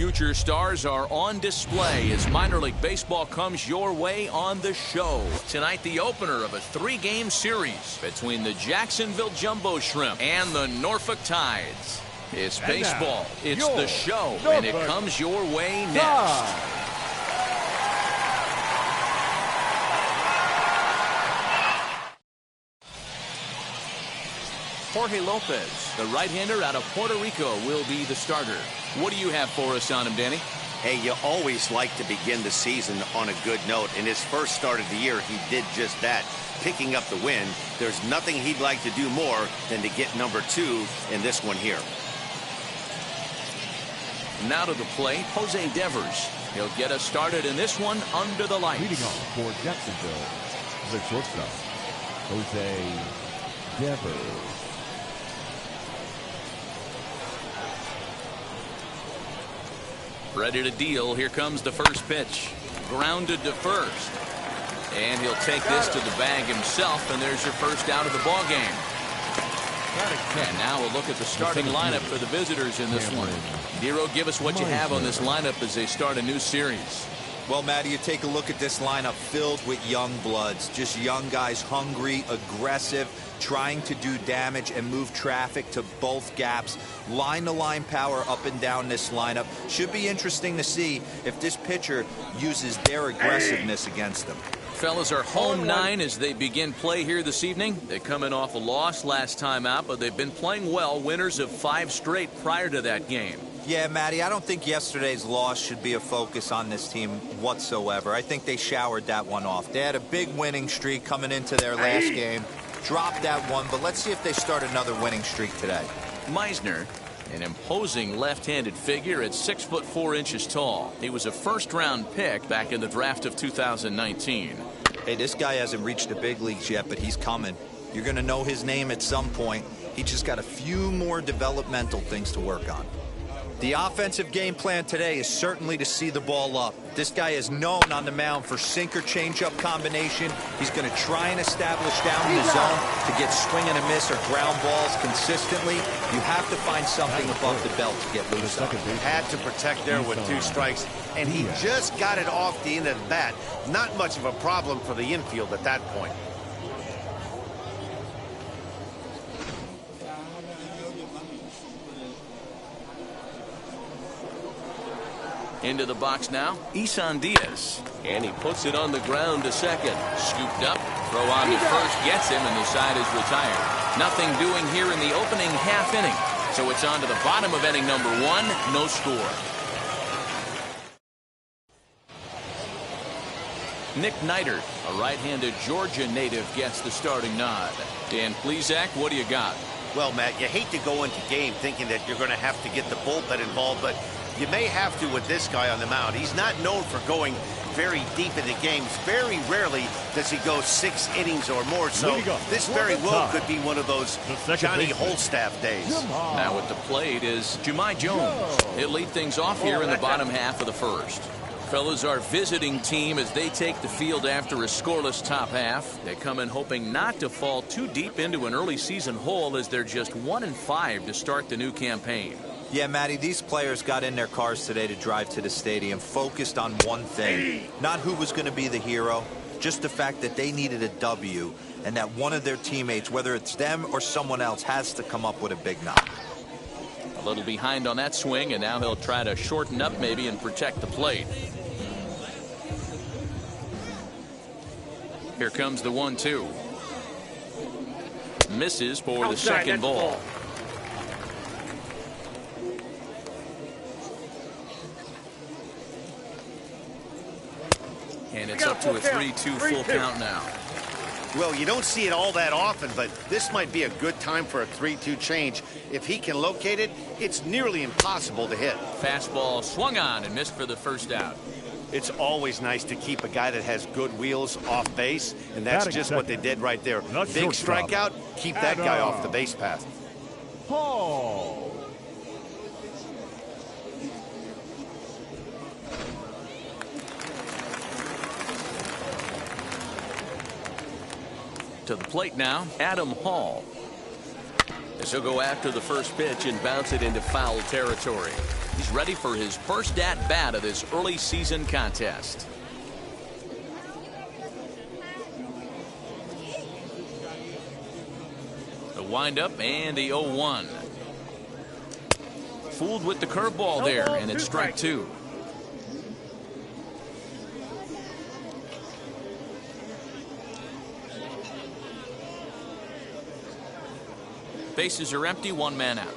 future stars are on display as minor league baseball comes your way on the show. Tonight, the opener of a 3-game series between the Jacksonville Jumbo Shrimp and the Norfolk Tides. It's baseball, it's the show, and it comes your way next. Jorge Lopez, the right-hander out of Puerto Rico, will be the starter. What do you have for us on him, Danny? Hey, you always like to begin the season on a good note. In his first start of the year, he did just that, picking up the win. There's nothing he'd like to do more than to get number 2 in this one here. Now to the plate, Jose Devers. He'll get us started in this one under the lights. Leading off for Jacksonville, the shortstop, Jose Devers. Ready to deal. Here comes the first pitch. Grounded to first. And he'll take this to the bag himself, and there's your first out of the ball game. And now we'll look at the starting lineup for the visitors in this one. Dero, give us what you have on this lineup as they start a new series. Well, Matty, you take a look at this lineup filled with young bloods, just young guys, hungry, aggressive, trying to do damage and move traffic to both gaps. Line-to-line power up and down this lineup. Should be interesting to see if this pitcher uses their aggressiveness against them. Fellas are home 9 as they begin play here this evening. They're coming off a loss last time out, but they've been playing well, winners of 5 straight prior to that game. Yeah, Matty, I don't think yesterday's loss should be a focus on this team whatsoever. I think they showered that one off. They had a big winning streak coming into their last game. Dropped that one, but let's see if they start another winning streak today. Meisner, an imposing left-handed figure at 6'4" tall. He was a first-round pick back in the draft of 2019. Hey, this guy hasn't reached the big leagues yet, but he's coming. You're going to know his name at some point. He just got a few more developmental things to work on. The offensive game plan today is certainly to see the ball up. This guy is known on the mound for sinker changeup combination. He's going to try and establish down in the zone to get swing and a miss or ground balls consistently. You have to find something above the belt to get loose on. Had to protect there with 2 strikes, and he just got it off the end of the bat. Not much of a problem for the infield at that point. Into the box now, Isan Diaz. And he puts it on the ground to second. Scooped up, throw on to first, gets him, and the side is retired. Nothing doing here in the opening half inning. So it's on to the bottom of inning number 1, no score. Nick Neidert, a right-handed Georgia native, gets the starting nod. Dan Plesac, what do you got? Well, Matt, you hate to go into game thinking that you're going to have to get the bullpen involved, but you may have to with this guy on the mound. He's not known for going very deep into games. Very rarely does he go 6 innings or more. So this very well could be one of those Johnny Holstaff days. Now at the plate is Jahmai Jones. He'll lead things off here in the bottom half of the first. Fellas, our visiting team as they take the field after a scoreless top half. They come in hoping not to fall too deep into an early season hole as they're just 1-5 to start the new campaign. Yeah, Matty, these players got in their cars today to drive to the stadium focused on one thing. Not who was going to be the hero, just the fact that they needed a W and that one of their teammates, whether it's them or someone else, has to come up with a big knock. A little behind on that swing, and now he'll try to shorten up maybe and protect the plate. Here comes the 1-2. Misses for the second ball. And it's up to a 3-2 full count now. Well, you don't see it all that often, but this might be a good time for a 3-2 change. If he can locate it, it's nearly impossible to hit. Fastball swung on and missed for the first out. It's always nice to keep a guy that has good wheels off base, and that's just what they did right there. Big strikeout, keep that guy off the base path. Paul. To the plate now, Adam Hall. As he'll go after the first pitch and bounce it into foul territory. He's ready for his first at-bat of this early season contest. The windup and the 0-1. Fooled with the curveball there, and it's strike two. Bases are empty, one man out.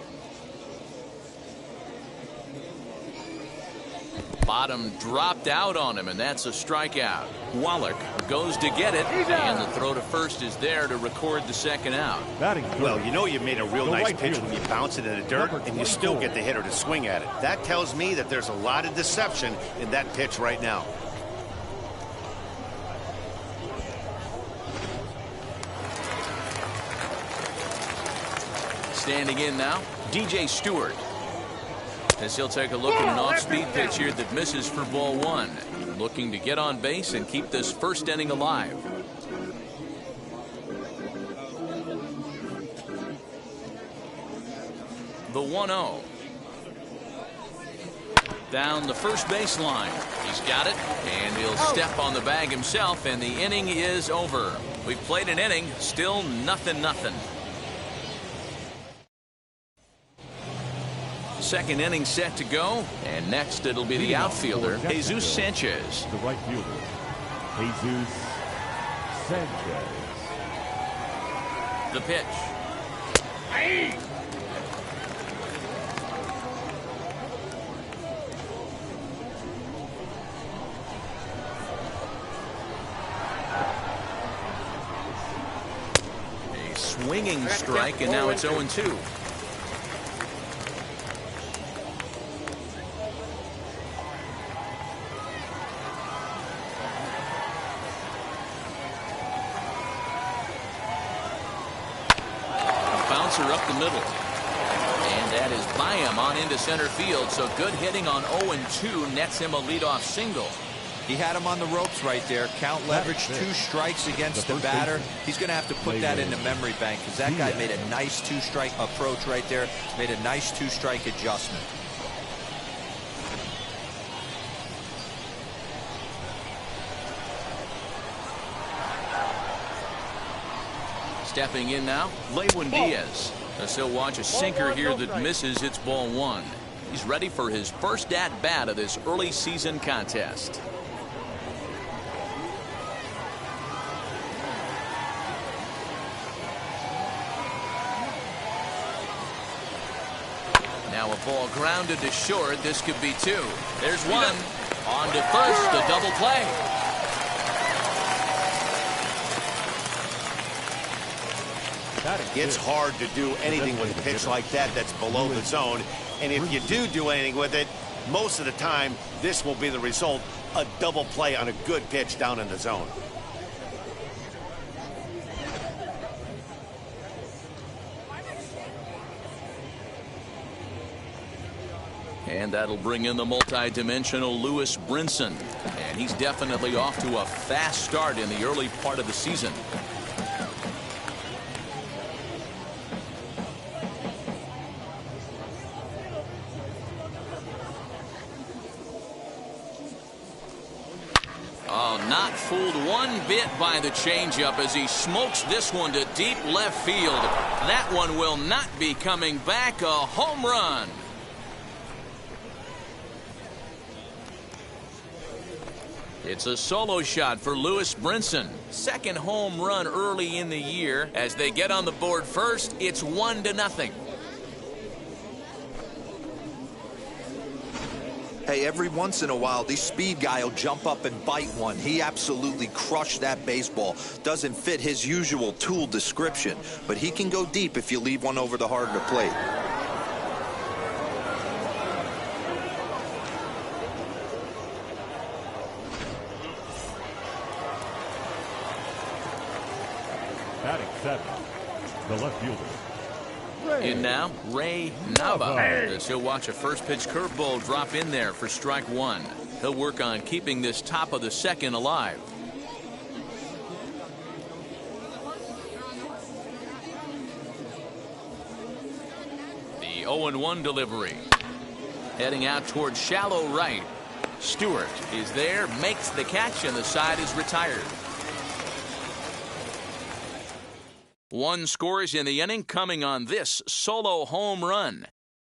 Bottom dropped out on him, and that's a strikeout. Wallach goes to get it, and the throw to first is there to record the second out. Well, you know you made a real nice pitch when you bounce it in the dirt, and you still get the hitter to swing at it. That tells me that there's a lot of deception in that pitch right now. Standing in now, DJ Stewart. As he'll take a look at an off-speed pitch here that misses for ball one. Looking to get on base and keep this first inning alive. The 1-0. Down the first baseline. He's got it, and he'll step on the bag himself, and the inning is over. We've played an inning, still 0-0. Second inning set to go, and next it'll be the outfielder, Jesus Sanchez. The right fielder, Jesus Sanchez. The pitch. A swinging strike, and now it's 0-2. Up the middle, and that is by him on into center field. So good hitting on 0-2 nets him a leadoff single. He had him on the ropes right there. Count leverage, 2 strikes against the batter. He's going to have to put that in the memory bank, because that guy made a nice 2-strike approach right there. Made a nice 2-strike adjustment. Stepping in now, Lewin Diaz. As he'll watch a sinker here that misses. It's ball one. He's ready for his first at-bat of this early season contest. Now a ball grounded to short. This could be 2. There's one. On to first, a double play. It's hard to do anything with a pitch like that that's below the zone. And if you do anything with it, most of the time, this will be the result, a double play on a good pitch down in the zone. And that'll bring in the multi-dimensional Lewis Brinson. And he's definitely off to a fast start in the early part of the season. Not fooled one bit by the changeup as he smokes this one to deep left field. That one will not be coming back. A home run. It's a solo shot for Lewis Brinson. Second home run early in the year. As they get on the board first, it's 1-0. Hey, every once in a while, the speed guy will jump up and bite one. He absolutely crushed that baseball. Doesn't fit his usual tool description, but he can go deep if you leave one over the heart of the plate. Batting 7, the left fielder. In now, Ray Nava. As he'll watch a first pitch curveball drop in there for strike one. He'll work on keeping this top of the second alive. 0-1 delivery. Heading out towards shallow right. Stewart is there, makes the catch, and the side is retired. 1 scores in the inning coming on this solo home run.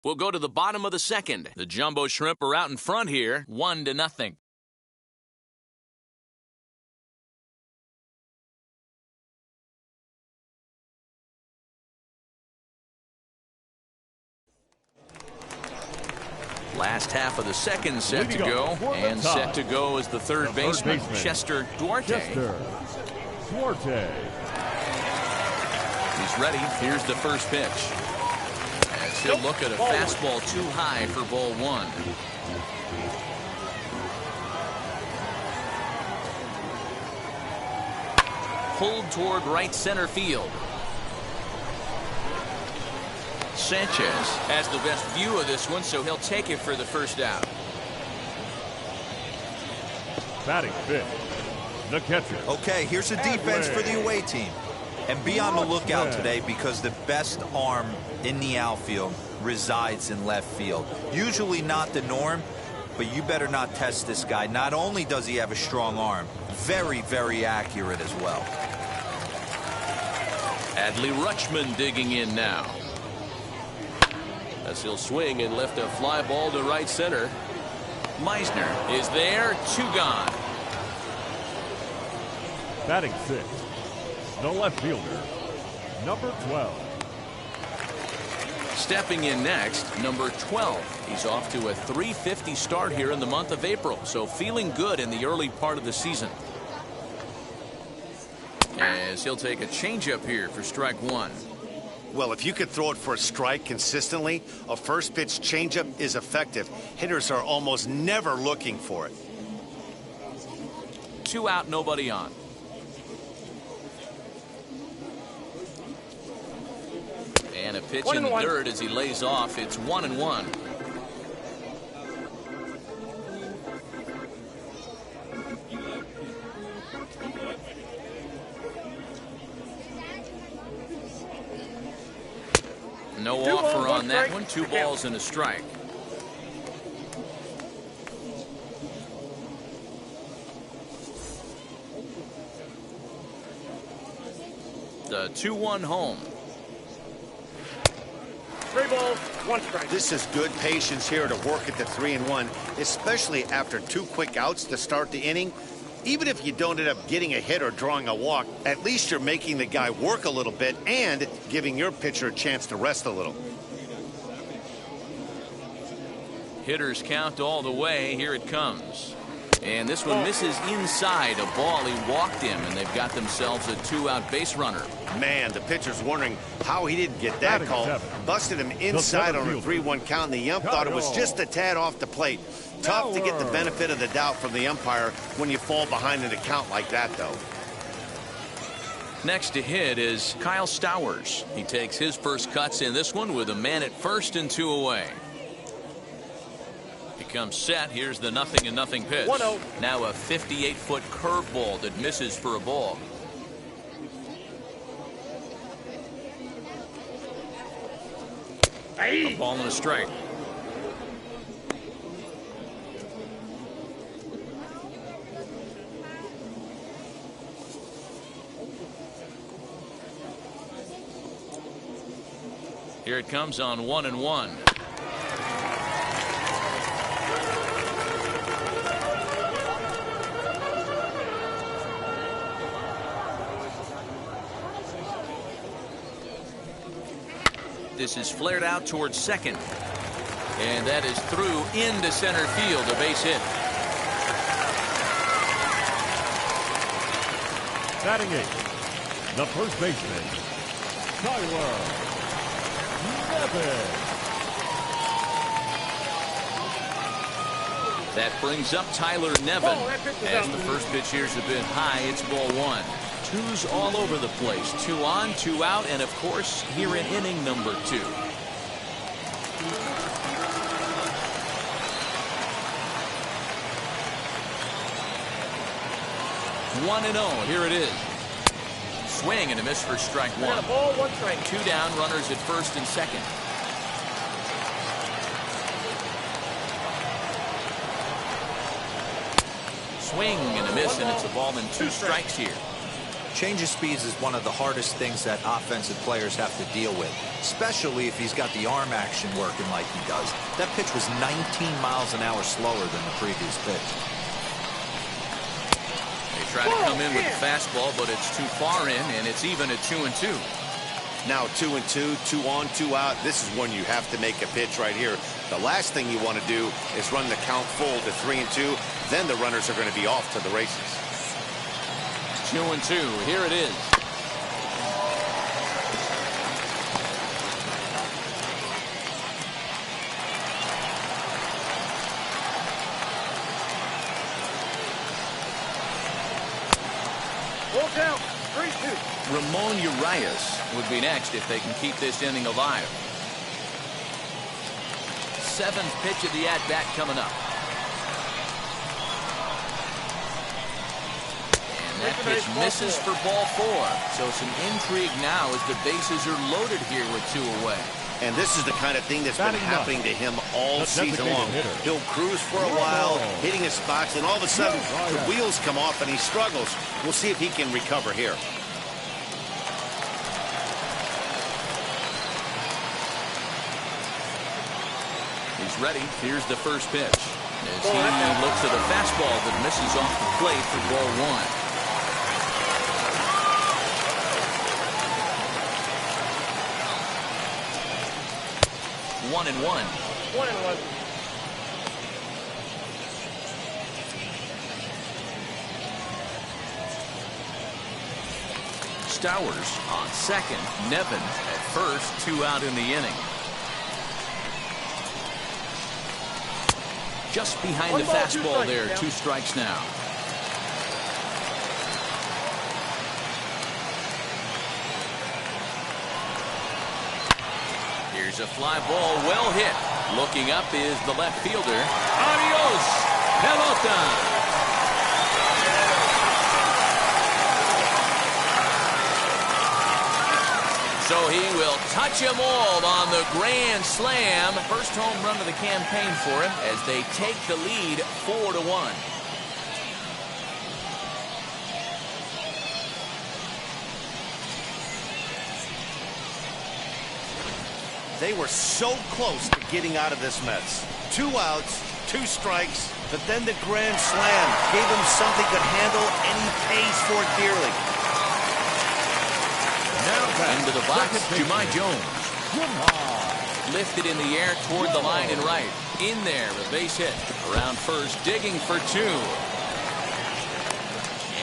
We'll go to the bottom of the second. The Jumbo Shrimp are out in front here, 1-0. Last half of the second set to go, and set to go is the third baseman, Chester Duarte. He's ready. Here's the first pitch. As he'll look at a fastball too high for ball 1. Pulled toward right center field. Sanchez has the best view of this one, so he'll take it for the first out. Batting fifth, the catcher. Okay, here's a defense for the away team. And be on the lookout today because the best arm in the outfield resides in left field. Usually not the norm, but you better not test this guy. Not only does he have a strong arm, very, very accurate as well. Adley Rutschman digging in now. As he'll swing and lift a fly ball to right center. Meisner is there, 2 gone. Batting sixth, the left fielder, number 12. Stepping in next, number 12. He's off to a .350 start here in the month of April, so feeling good in the early part of the season. As he'll take a changeup here for strike 1. Well, if you could throw it for a strike consistently, a first pitch changeup is effective. Hitters are almost never looking for it. 2 out, nobody on. And a pitch in the third as he lays off. It's 1-1. No offer on that one. 2 balls and a strike. The 2-1 home. 3 balls, 1 strike. This is good patience here to work at the 3-1, especially after 2 quick outs to start the inning. Even if you don't end up getting a hit or drawing a walk, at least you're making the guy work a little bit and giving your pitcher a chance to rest a little. Hitters count all the way. Here it comes. And this one misses inside a ball. He walked him, and they've got themselves a 2-out base runner. Man, the pitcher's wondering how he didn't get that call. Busted him inside on a 3-1 count, and the ump thought it was just a tad off the plate. Tough to get the benefit of the doubt from the umpire when you fall behind in a count like that, though. Next to hit is Kyle Stowers. He takes his first cuts in this one with a man at first and 2 away. Comes set. Here's the 0-0 pitch. 1-0. Now a 58-foot curveball that misses for a ball. A ball and a strike. Here it comes on 1-1. This is flared out towards second. And that is through into center field, a base hit. Batting eighth, the first baseman, Tyler Nevin. That brings up Tyler Nevin. As the first pitch here's a bit high, it's ball 1. 2s all over the place. 2 on, 2 out, and of course, here in inning number 2. One and 0. Here it is. Swing and a miss for strike 1. Ball, 1 strike. 2 down, runners at first and second. swing and a miss, and it's a ball and 2 strikes here. Change of speeds is one of the hardest things that offensive players have to deal with, especially if he's got the arm action working like he does. That pitch was 19 miles an hour slower than the previous pitch. They try to come in with the fastball, but it's too far in, and it's even at 2-2. Now 2-2, 2 on, 2 out. This is when you have to make a pitch right here. The last thing you want to do is run the count full to 3-2. Then the runners are going to be off to the races. 2-2. Here it is. Full count. 3-2. Ramon Urias would be next if they can keep this inning alive. 7th pitch of the at-bat coming up. And that pitch misses for ball 4. So some intrigue now as the bases are loaded here with 2 away. And this is the kind of thing that's been happening to him all season long. He'll cruise for a while, hitting his spots, and all of a sudden the wheels come off and he struggles. We'll see if he can recover here. He's ready. Here's the first pitch. As he looks at a fastball that misses off the plate for ball 1. 1-1. 1-1. Stowers on second. Nevin at first. 2 out in the inning. Just behind the fastball there. 2 strikes now. Here's a fly ball, well hit. Looking up is the left fielder. Adios, pelota. So he will touch them all on the grand slam. First home run of the campaign for him as they take the lead 4-1. They were so close to getting out of this mess. 2 outs, 2 strikes, but then the grand slam gave him something to handle, and he pays for it dearly. Now into the box, Jahmai Jones. Lifted in the air toward the line and right. In there, a base hit. Around first, digging for 2.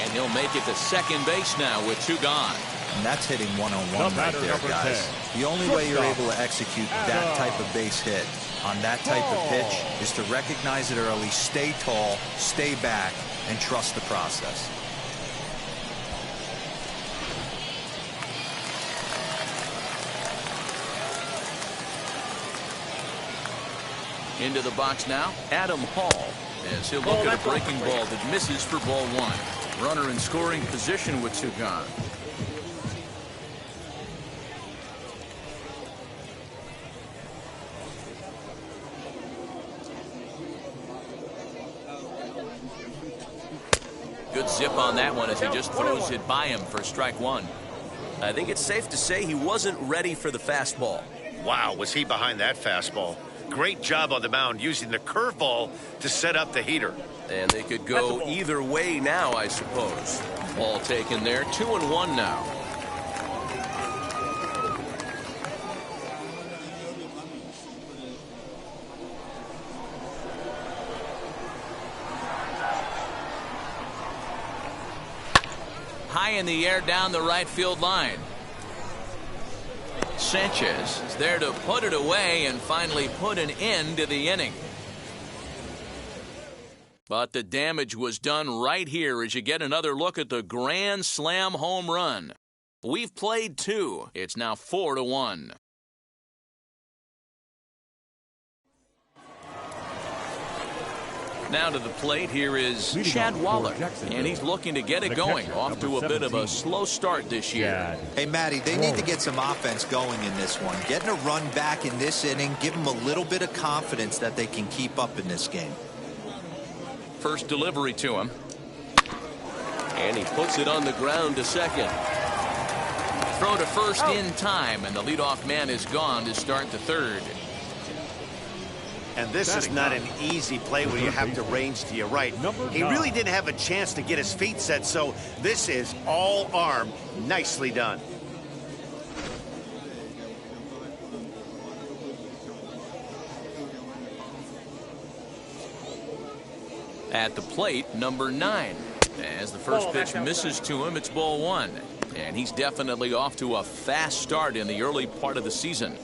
And he'll make it to second base now with 2 gone. And that's hitting one-on-one right there, guys. The only way you're able to execute that type of base hit on that type of pitch is to recognize it early, stay tall, stay back, and trust the process. Into the box now, Adam Hall, as he'll look at a breaking ball that misses for ball 1. Runner in scoring position with 2 gone. Good zip on that one as he just throws it by him for strike 1. I think it's safe to say he wasn't ready for the fastball. Wow, was he behind that fastball. Great job on the mound using the curveball to set up the heater. And they could go either way now, I suppose. Ball taken there, 2-1 now. High in the air down the right field line. Sanchez is there to put it away and finally put an end to the inning. But the damage was done right here as you get another look at the grand slam home run. We've played 2. It's now 4-1. Now to the plate, here is Chad Wallach, and he's looking to get it going. Off to a bit of a slow start this year. Hey, Matty, they need to get some offense going in this one. Getting a run back in this inning, give them a little bit of confidence that they can keep up in this game. First delivery to him. And he puts it on the ground to second. Throw to first in time, and the leadoff man is gone to start the third. And this is not an easy play where you have to range to your right. He really didn't have a chance to get his feet set, so this is all arm. Nicely done. At the plate, number 9. As the first pitch misses to him, it's ball 1. And he's definitely off to a fast start in the early part of the season.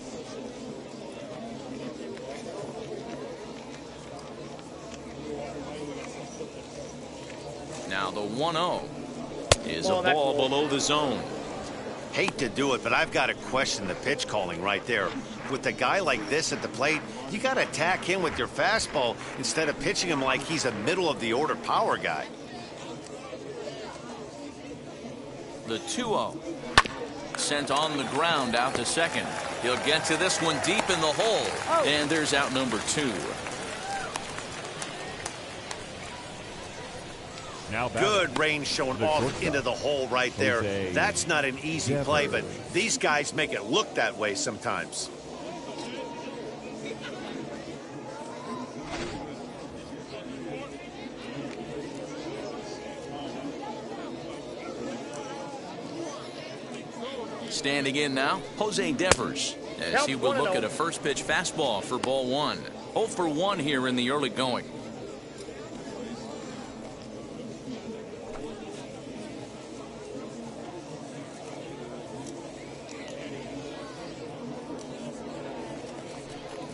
Now the 1-0 is a ball below the zone. Hate to do it, but I've got to question the pitch calling right there. With a guy like this at the plate, you got to attack him with your fastball instead of pitching him like he's a middle-of-the-order power guy. The 2-0 sent on the ground out to second. He'll get to this one deep in the hole, and there's out number 2. Now good range showing off into the hole right there. That's not an easy play, but these guys make it look that way sometimes. Standing in now, Jose Devers, as he will look at a first pitch fastball for ball 1. 0 for 1 here in the early going.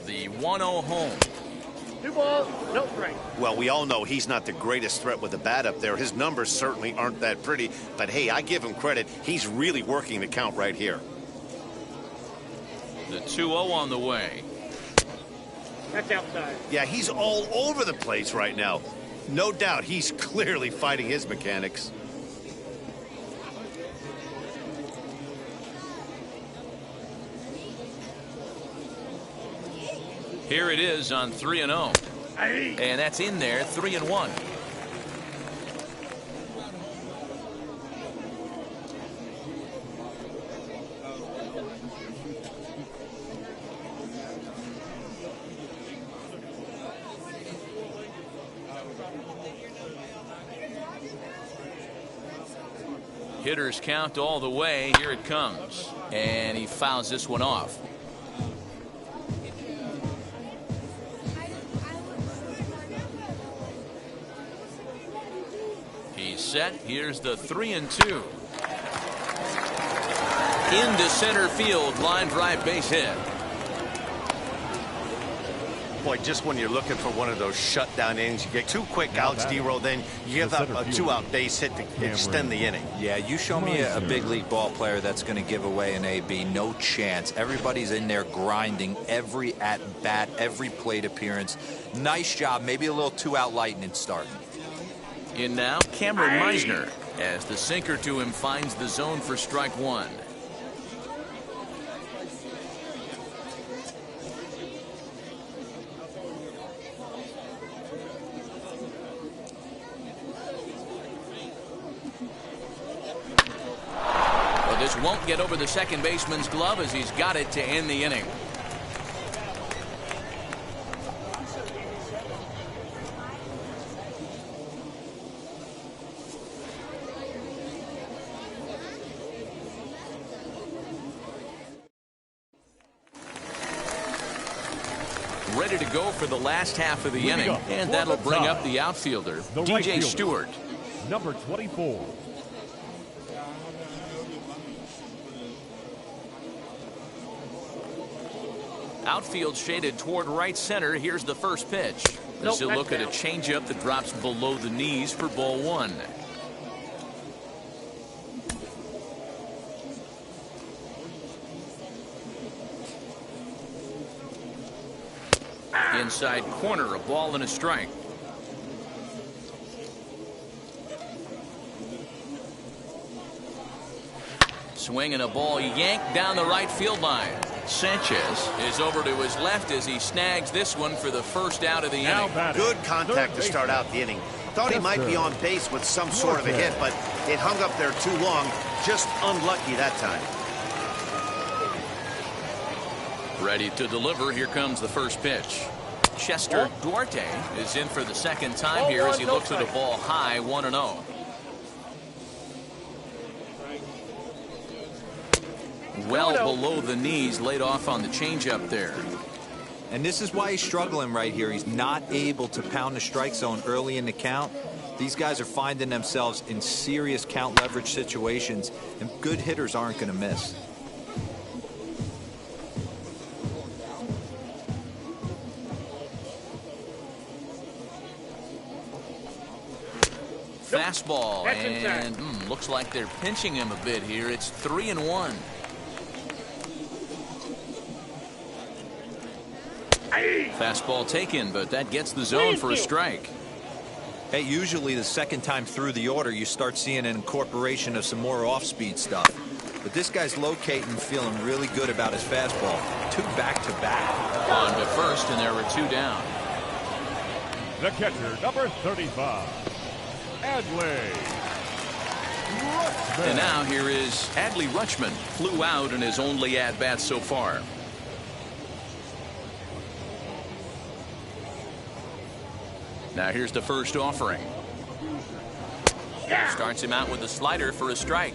The 1-0 home. 2 balls, no strike. Well, we all know he's not the greatest threat with the bat up there. His numbers certainly aren't that pretty, but hey, I give him credit. He's really working the count right here. The 2-0 on the way. That's outside. Yeah, he's all over the place right now. No doubt he's clearly fighting his mechanics. Here it is on 3-0. And that's in there, 3-1. Hitters count all the way. Here it comes. And he fouls this one off. He's set. Here's the 3-2. Into center field. Line drive base hit. Boy, just when you're looking for one of those shutdown innings, you get 2 quick outs, D-Roll, then you give up a 2-out base hit to extend the inning. Yeah, you show me a big league ball player that's going to give away an AB. No chance. Everybody's in there grinding every at-bat, every plate appearance. Nice job. Maybe a little 2-out lightning start. In now, Cameron Meisner, as the sinker to him finds the zone for strike 1. Well, this won't get over the second baseman's glove as he's got it to end the inning. Ready to go for the last half of the inning, and that'll bring up the outfielder, DJ Stewart. Number 24. Outfield shaded toward right center. Here's the first pitch. As he'll look at a changeup that drops below the knees for ball 1. Inside corner, a ball and a strike. Swing and a ball yanked down the right field line. Sanchez is over to his left as he snags this one for the first out of the inning. Good contact to start out the inning. Thought he might be on base with some sort of a hit, but it hung up there too long. Just unlucky that time. Ready to deliver. Here comes the first pitch. Chester Duarte is in for the second time here as he looks at a ball high, 1-0. Well below the knees, laid off on the changeup there. And this is why he's struggling right here. He's not able to pound the strike zone early in the count. These guys are finding themselves in serious count leverage situations, and good hitters aren't going to miss. Fastball, and looks like they're pinching him a bit here. It's 3-1. Fastball taken, but that gets the zone for a strike. Hey, usually the second time through the order, you start seeing an incorporation of some more off-speed stuff. But this guy's locating, feeling really good about his fastball. 2 back-to-back. On to first, and there were 2 down. The catcher, number 35, Adley Rutschman. And now here is Adley Rutschman. Flew out in his only at-bat so far. Now here's the first offering. Starts him out with a slider for a strike.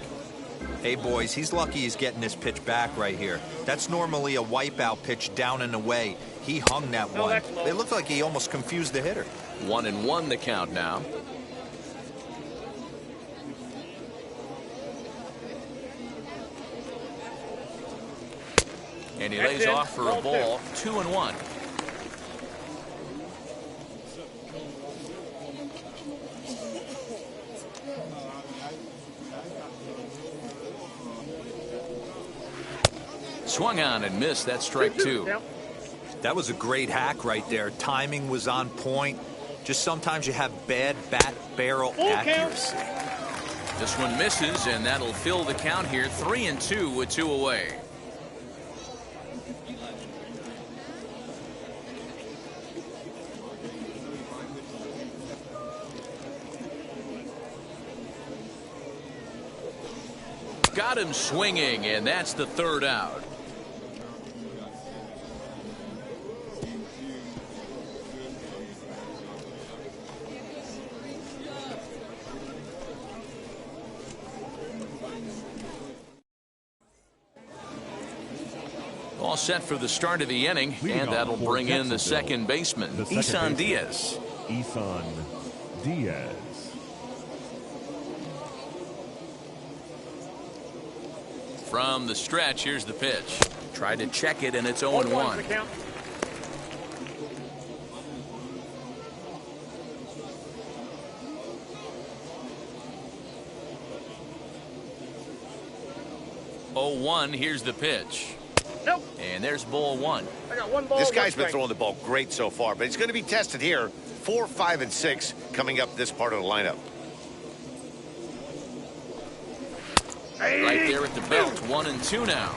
Hey, boys, he's lucky he's getting this pitch back right here. That's normally a wipeout pitch down and away. He hung that one. It looked like he almost confused the hitter. 1-1 the count now. And he lays off for a ball. 2-1. Swung on and missed. That strike 2. That was a great hack right there. Timing was on point. Just sometimes you have bad bat barrel accuracy. This one misses, and that'll fill the count here. 3-2 with 2 away. Got him swinging, and that's the 3rd out. All set for the start of the inning, and that'll bring in the second baseman, Isan Diaz. Isan Diaz. From the stretch, here's the pitch. Tried to check it, and it's 0-1. Here's the pitch. Nope. And there's ball 1. I got 1 ball. This guy's been throwing the ball great so far, but he's going to be tested here. 4, 5, and 6 coming up this part of the lineup. Right there at the belt. 1-2 now.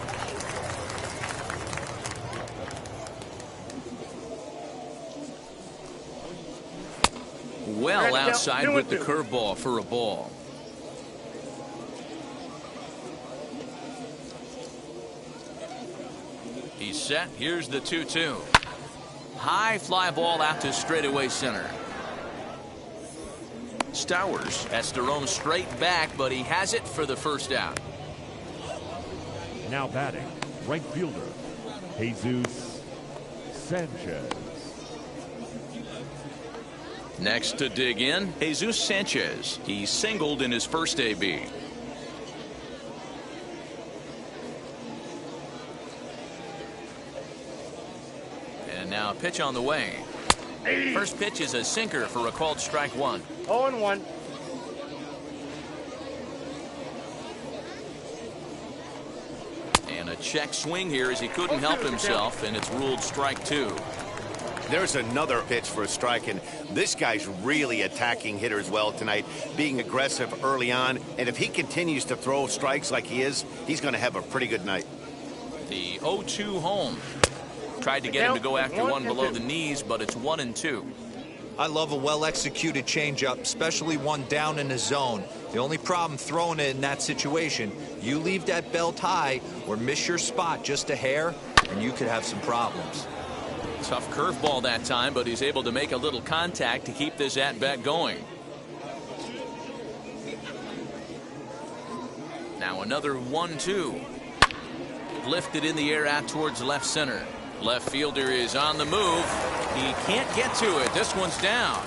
Well outside with the curveball for a ball. He's set. Here's the 2-2. High fly ball out to straightaway center. Stowers has to roam straight back, but he has it for the first out. Now batting, right fielder, Jesus Sanchez. Next to dig in, Jesus Sanchez. He singled in his first AB. And now a pitch on the way. First pitch is a sinker for a called strike 1. 0-1. And a check swing here as he couldn't help himself, and it's ruled strike 2. There's another pitch for a strike, and this guy's really attacking hitters well tonight, being aggressive early on. And if he continues to throw strikes like he is, he's going to have a pretty good night. The 0-2 home. Tried to get him to go after one below the knees, but it's 1-2. I love a well-executed changeup, especially one down in the zone. The only problem throwing it in that situation, you leave that belt high or miss your spot just a hair, and you could have some problems. Tough curveball that time, but he's able to make a little contact to keep this at-bat going. Now another 1-2. Lifted in the air out towards left center. Left fielder is on the move. He can't get to it. This one's down.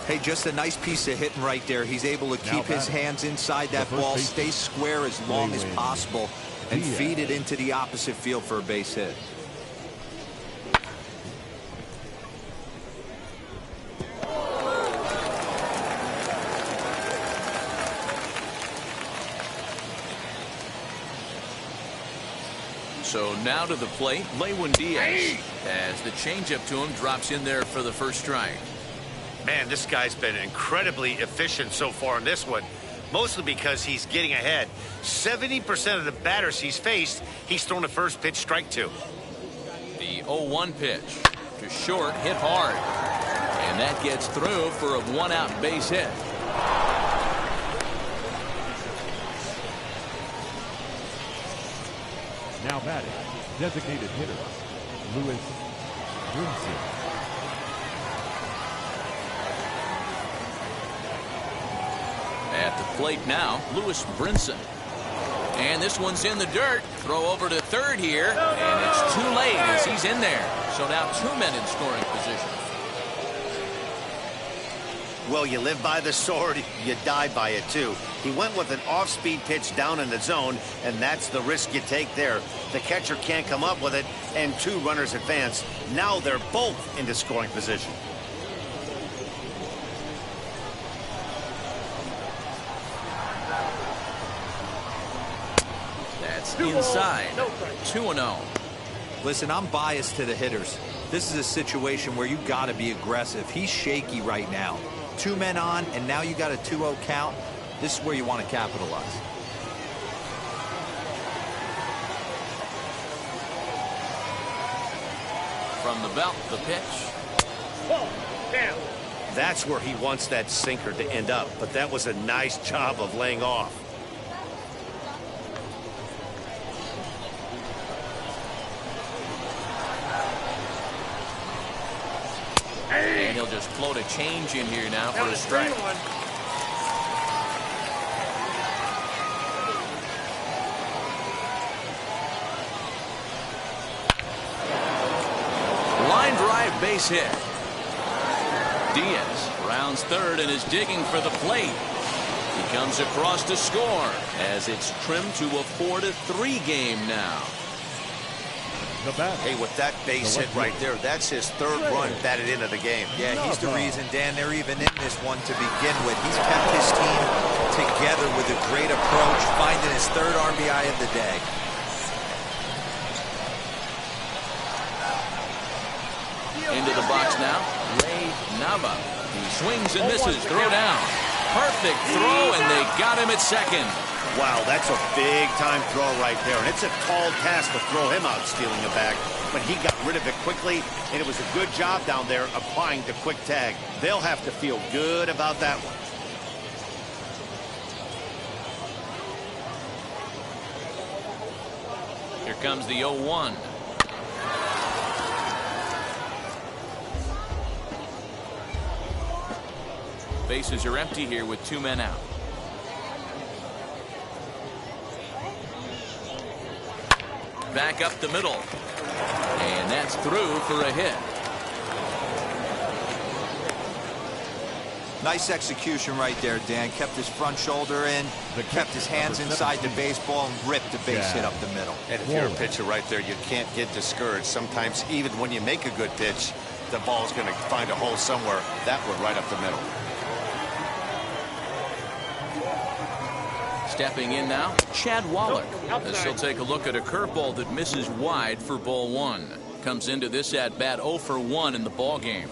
Hey, just a nice piece of hitting right there. He's able to keep his hands inside that ball, stay square as long as possible, and feed it into the opposite field for a base hit. So now to the plate, Lewin Diaz, as the changeup to him drops in there for the first strike. Man, this guy's been incredibly efficient so far in this one, mostly because he's getting ahead. 70% of the batters he's faced, he's thrown a first pitch strike to. The 0-1 pitch to short, hit hard, and that gets through for a one-out base hit. Now batting, designated hitter, Lewis Brinson. At the plate now, Lewis Brinson. And this one's in the dirt. Throw over to third here, and it's too late as he's in there. So now 2 men in scoring position. Well, you live by the sword, you die by it too. He went with an off-speed pitch down in the zone, and that's the risk you take there. The catcher can't come up with it, and 2 runners advance. Now they're both into scoring position. That's inside. 2-0. Listen, I'm biased to the hitters. This is a situation where you got to be aggressive. He's shaky right now. 2 men on, and now you got a 2-0 count. This is where you want to capitalize. From the belt, the pitch. Ball, down. That's where he wants that sinker to end up, but that was a nice job of laying off. And he'll just float a change in here now for a strike. Line drive, base hit. Diaz rounds third and is digging for the plate. He comes across to score as it's trimmed to a 4-3 game now. Hey, with that base hit right there, that's his 3rd run batted into the game. Yeah, he's the reason, Dan, they're even in this one to begin with. He's kept his team together with a great approach, finding his 3rd RBI of the day. Into the box now, Ray Nava. He swings and misses, throw down. Perfect throw, and they got him at second. Wow, that's a big-time throw right there, and it's a tall task to throw him out stealing a bag, but he got rid of it quickly, and it was a good job down there applying the quick tag. They'll have to feel good about that one. Here comes the 0-1. Bases are empty here with 2 men out. Back up the middle. And that's through for a hit. Nice execution right there, Dan. Kept his front shoulder in, kept his hands inside the baseball, and ripped a base hit up the middle. And if you're a pitcher right there, you can't get discouraged. Sometimes even when you make a good pitch, the ball's going to find a hole somewhere. That one right up the middle. Stepping in now, Chad Wallach, as he'll take a look at a curveball that misses wide for ball 1. Comes into this at bat 0 for 1 in the ball game.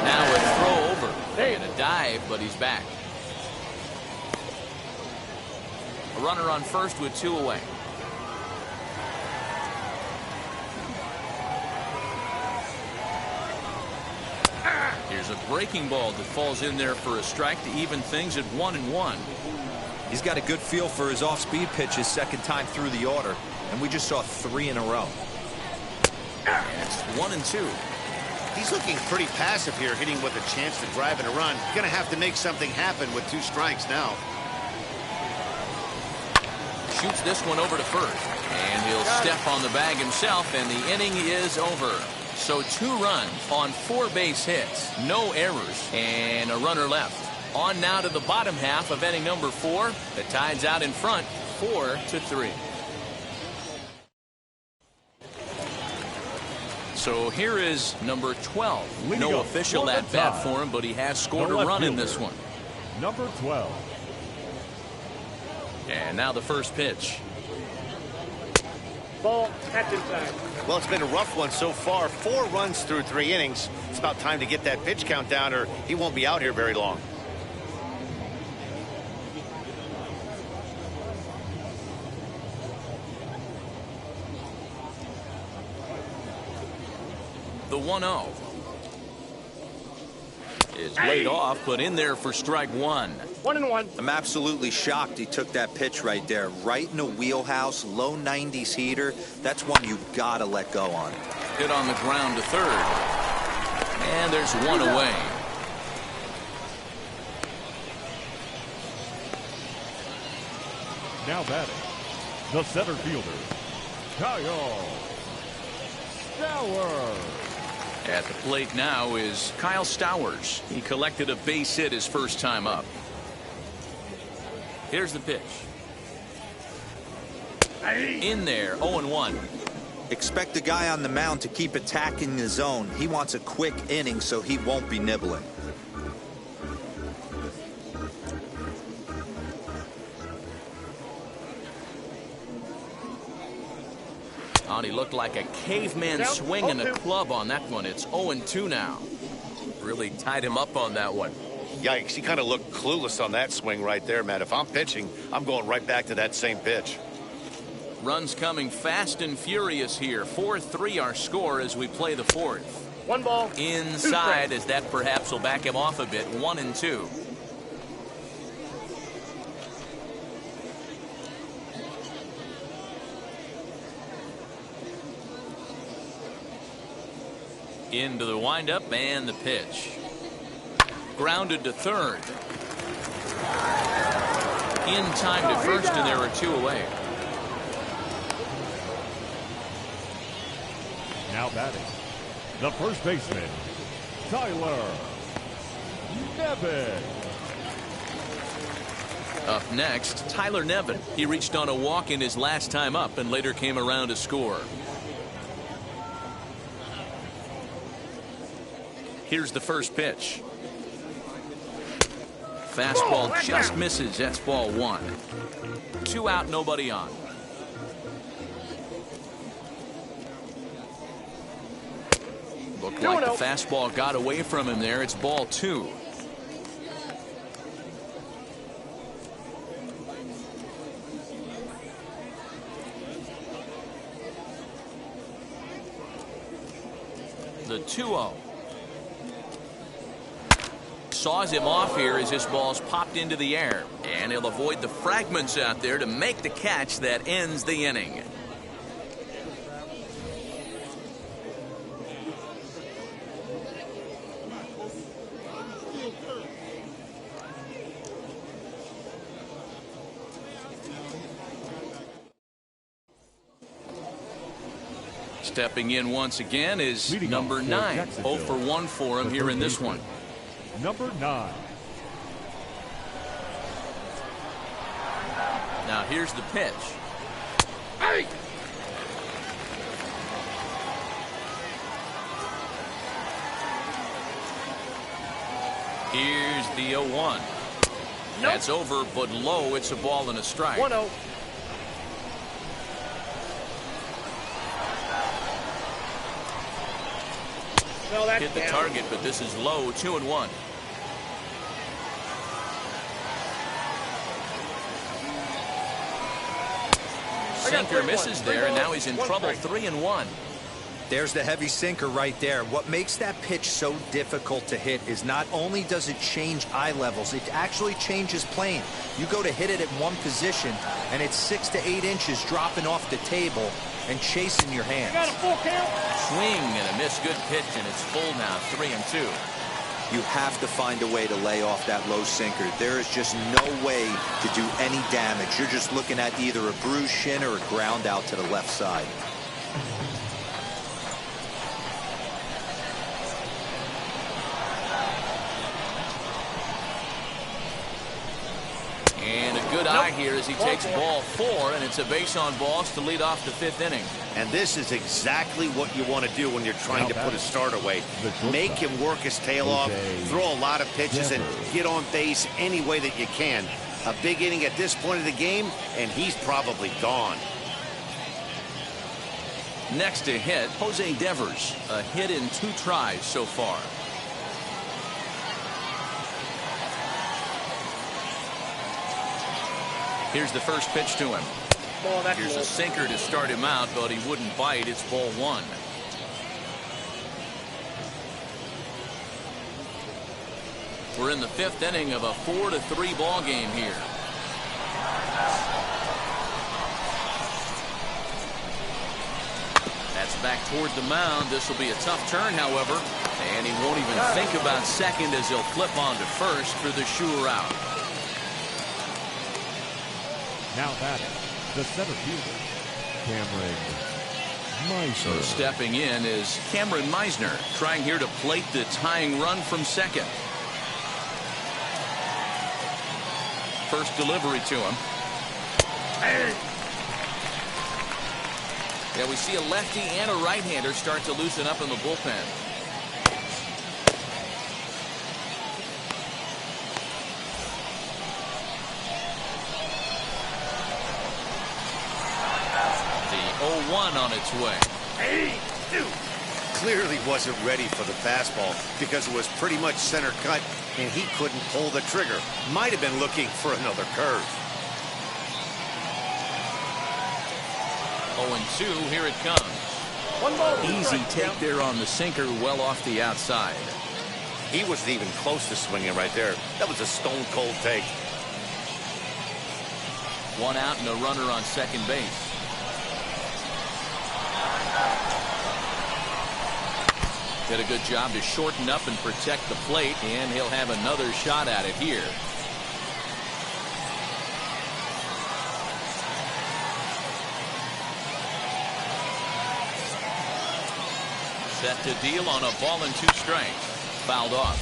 Now a throw over, and a dive, but he's back. A runner on first with 2 away. Here's a breaking ball that falls in there for a strike to even things at 1-1. He's got a good feel for his off-speed pitch his second time through the order, and we just saw 3 in a row. And it's 1-2. He's looking pretty passive here, hitting with a chance to drive and a run. Going to have to make something happen with 2 strikes now. Shoots this one over to first, and he'll step on the bag himself, and the inning is over. So 2 runs on 4 base hits, no errors, and a runner left. On now to the bottom half of inning number 4. The Tide's out in front, 4-3. So here is number 12. No official at bat for him, but he has scored a run in this one. Number 12. And now the first pitch. Ball, catch inside. Well, it's been a rough one so far. 4 runs through 3 innings. It's about time to get that pitch count down, or he won't be out here very long. The 1-0 is laid off, but in there for strike 1. 1-1. I'm absolutely shocked he took that pitch right there. Right in the wheelhouse, low 90s heater. That's one you gotta let go on. Hit on the ground to third. And there's 1 away. Now batting, the center fielder, Kyle Stowers. At the plate now is Kyle Stowers. He collected a base hit his first time up. Here's the pitch. In there, 0-1. Expect the guy on the mound to keep attacking the zone. He wants a quick inning, so he won't be nibbling. Oh, he looked like a caveman swinging a club on that one. It's 0-2 now. Really tied him up on that one. Yikes, he kind of looked clueless on that swing right there, Matt. If I'm pitching, I'm going right back to that same pitch. Runs coming fast and furious here. 4-3 our score as we play the 4th. 1 ball. Inside, as that perhaps will back him off a bit. 1-2. Into the windup and the pitch. Grounded to third. In time to first, and there are 2 away. Now batting, the first baseman, Tyler Nevin. Up next, Tyler Nevin. He reached on a walk in his last time up and later came around to score. Here's the first pitch. Fastball just misses. That's ball 1. 2 out, nobody on. Looked like the fastball got away from him there. It's ball 2. The 2-0. Saws him off here as this ball's popped into the air, and he'll avoid the fragments out there to make the catch that ends the inning. Stepping in once again is number 9. 0 for 1 for him here in this one. Number 9. Now here's the pitch. Hey! Here's the 0-1. That's over, but low. It's a ball and a strike. 1-0. Hit the target, but this is low. 2-1. sinker misses there, and now he's in trouble. 3-1. There's the heavy sinker right there. What makes that pitch so difficult to hit is not only does it change eye levels, it actually changes plane. You go to hit it at one position, and it's 6 to 8 inches dropping off the table and chasing your hands. Got a full count. Swing and a miss. Good pitch, and it's full now. 3-2. You have to find a way to lay off that low sinker. There is just no way to do any damage. You're just looking at either a bruised shin or a ground out to the left side. And a good eye here as he takes ball 4, and it's a base on balls to lead off the 5th inning. And this is exactly what you want to do when you're trying to put a start away. Make him work his tail off, throw a lot of pitches, and get on base any way that you can. A big inning at this point of the game, and he's probably gone. Next to hit, Jose Devers. A hit in 2 tries so far. Here's the first pitch to him. Here's a sinker to start him out, but he wouldn't bite. It's ball 1. We're in the 5th inning of a 4-3 ball game here. That's back toward the mound. This will be a tough turn, however, and he won't even think about second as he'll flip on to first for the sure out. Now batting, the center fielder, Cameron Meisner. So stepping in is Cameron Meisner, trying here to plate the tying run from second. First delivery to him. Yeah, we see a lefty and a right-hander start to loosen up in the bullpen. The 0-1 on its way. Clearly wasn't ready for the fastball because it was pretty much center cut, and he couldn't pull the trigger. Might have been looking for another curve. 0-2, here it comes. Easy take there on the sinker, well off the outside. He wasn't even close to swinging right there. That was a stone-cold take. 1 out and a runner on second base. Did a good job to shorten up and protect the plate, and he'll have another shot at it here. Set to deal on a ball and 2 strikes. Fouled off.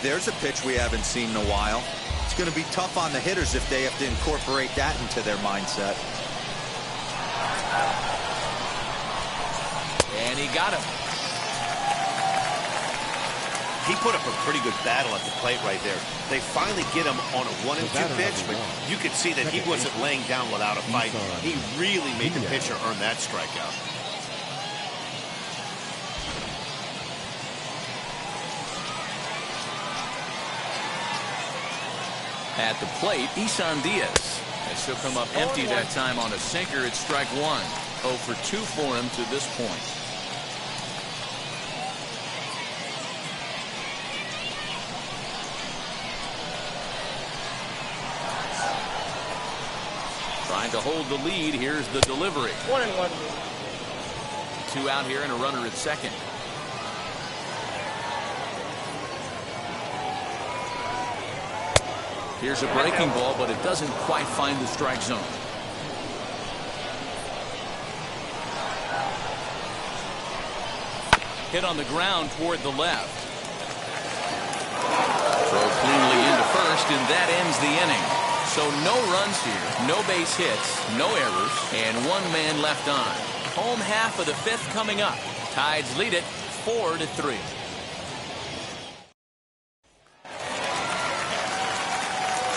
There's a pitch we haven't seen in a while. It's going to be tough on the hitters if they have to incorporate that into their mindset. And he got him. He put up a pretty good battle at the plate right there. They finally get him on a 1-2 pitch, but you could see that he wasn't laying down without a fight. He really made the pitcher earn that strikeout. At the plate, Isan Diaz. As he'll come up empty that time on a sinker, it's strike 1. 0 for 2 for him to this point. Trying to hold the lead. Here's the delivery. 1-1. 2 out here and a runner at second. Here's a breaking ball, but it doesn't quite find the strike zone. Hit on the ground toward the left. Throw cleanly into first, and that ends the inning. So no runs here, no base hits, no errors, and 1 man left on. Home half of the 5th coming up. Tides lead it 4-3.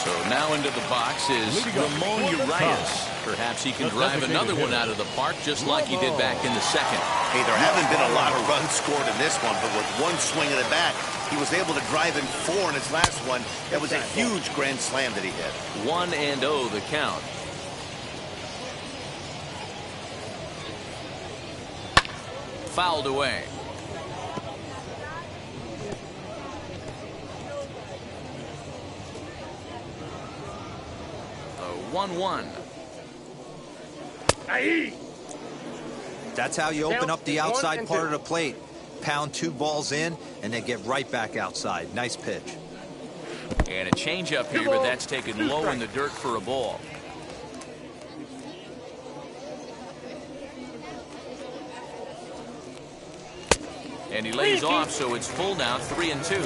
So now into the box is Ramon Urias. Perhaps he can drive another one out of the park just like he did back in the second. Hey, there haven't been a lot of runs scored in this one, but with 1 swing of the bat, he was able to drive in 4 in his last one. That was a huge grand slam that he hit. 1-0 the count. fouled away. The 1-1. That's how you open up the outside part of the plate. Pound 2 balls in and then get right back outside. Nice pitch. And a changeup here, but that's taken low in the dirt for a ball. And he lays off, so it's full now, 3-2.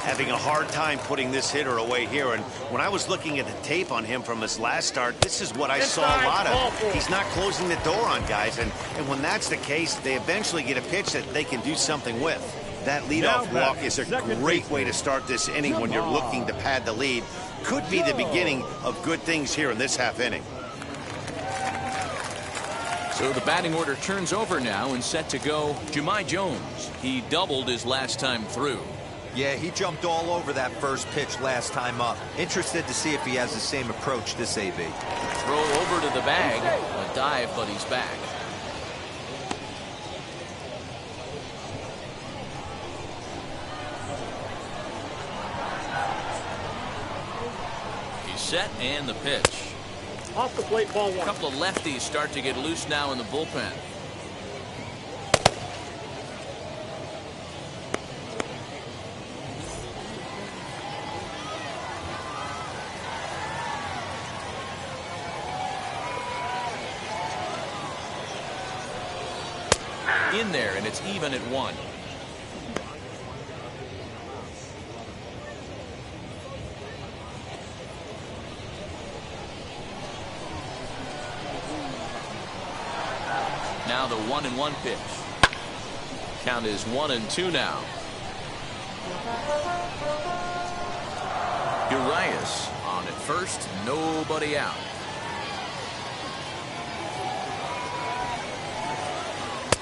Having a hard time putting this hitter away here. And when I was looking at the tape on him from his last start, this is what I saw a lot of. He's not closing the door on guys. And when that's the case, they eventually get a pitch that they can do something with. That leadoff walk is a great way to start this inning when you're looking to pad the lead. Could be the beginning of good things here in this half inning. So the batting order turns over now and set to go Jahmai Jones. He doubled his last time through. Yeah, he jumped all over that first pitch last time up. Interested to see if he has the same approach this AB. Throw over to the bag. A dive, but he's back. He's set and the pitch. Off the plate, ball 1. A couple of lefties start to get loose now in the bullpen. In there, and it's even at 1. Now the 1-1 pitch. Count is 1-2 now. Urias on at first, nobody out.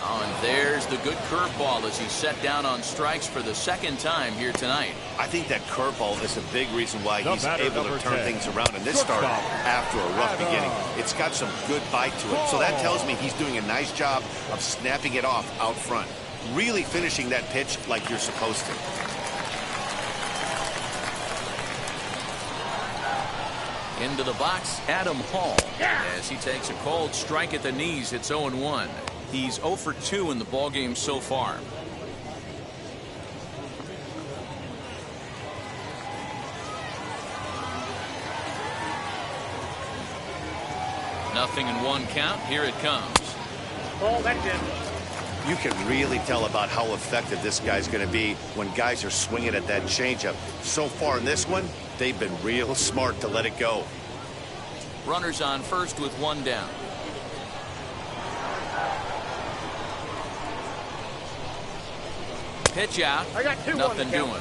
And there's the good curveball as he's set down on strikes for the second time here tonight. I think that curveball is a big reason why he's able to turn things around in this start after a rough beginning. It's got some good bite to it. So that tells me he's doing a nice job of snapping it off out front. Really finishing that pitch like you're supposed to. Into the box, Adam Hall. As he takes a cold strike at the knees, it's 0-1. He's 0 for 2 in the ballgame so far. Nothing in 1 count. Here it comes. Ball, that's in. You can really tell about how effective this guy's going to be when guys are swinging at that changeup. So far in this one, they've been real smart to let it go. Runners on first with 1 down. Pitch out. I got 2 Nothing doing.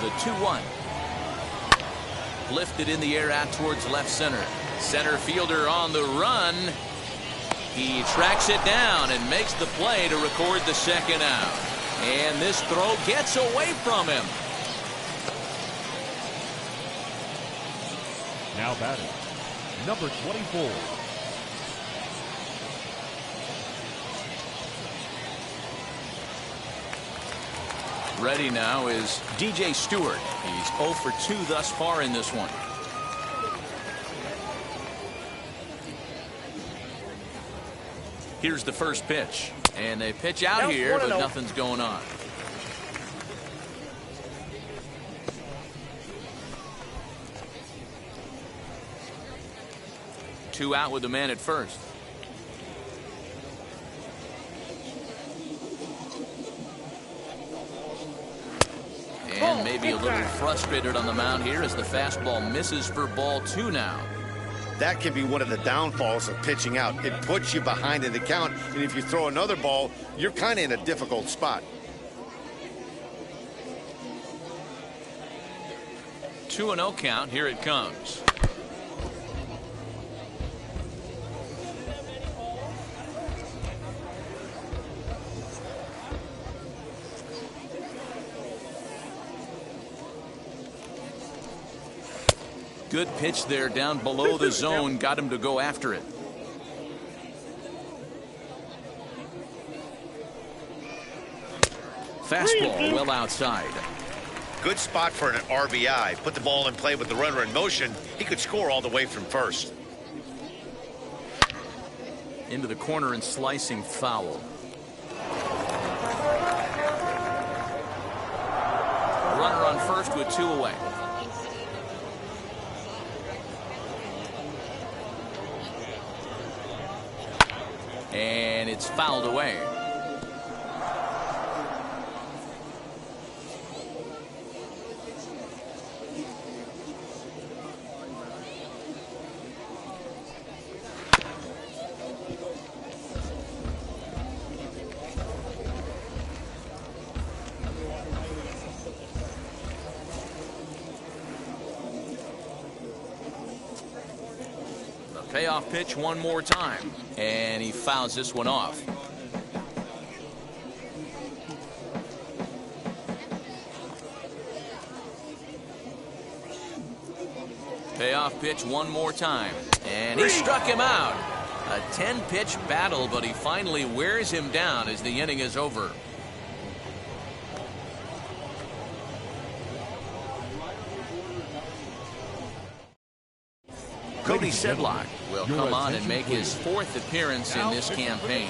The 2-1. Lifted in the air out towards left center. Center fielder on the run. He tracks it down and makes the play to record the second out. And this throw gets away from him. Now batting, number 24. Ready now is DJ Stewart. He's 0 for 2 thus far in this one. Here's the first pitch. And they pitch out here, but nothing's going on. Two out with the man at first. And maybe a little frustrated on the mound here as the fastball misses for ball 2 now. That can be one of the downfalls of pitching out. It puts you behind in the count, and if you throw another ball, you're kind of in a difficult spot. 2-0 count. Here it comes. Good pitch there down below the zone. Got him to go after it. Fastball well outside. Good spot for an RBI. Put the ball in play with the runner in motion. He could score all the way from first. Into the corner and slicing foul. Runner on first with 2 away. And it's fouled away. Payoff pitch one more time, and he fouls this one off. Payoff pitch one more time, and he struck him out. A 10-pitch battle, but he finally wears him down as the inning is over. Cody Sedlock will come on and make his 4th appearance in this campaign.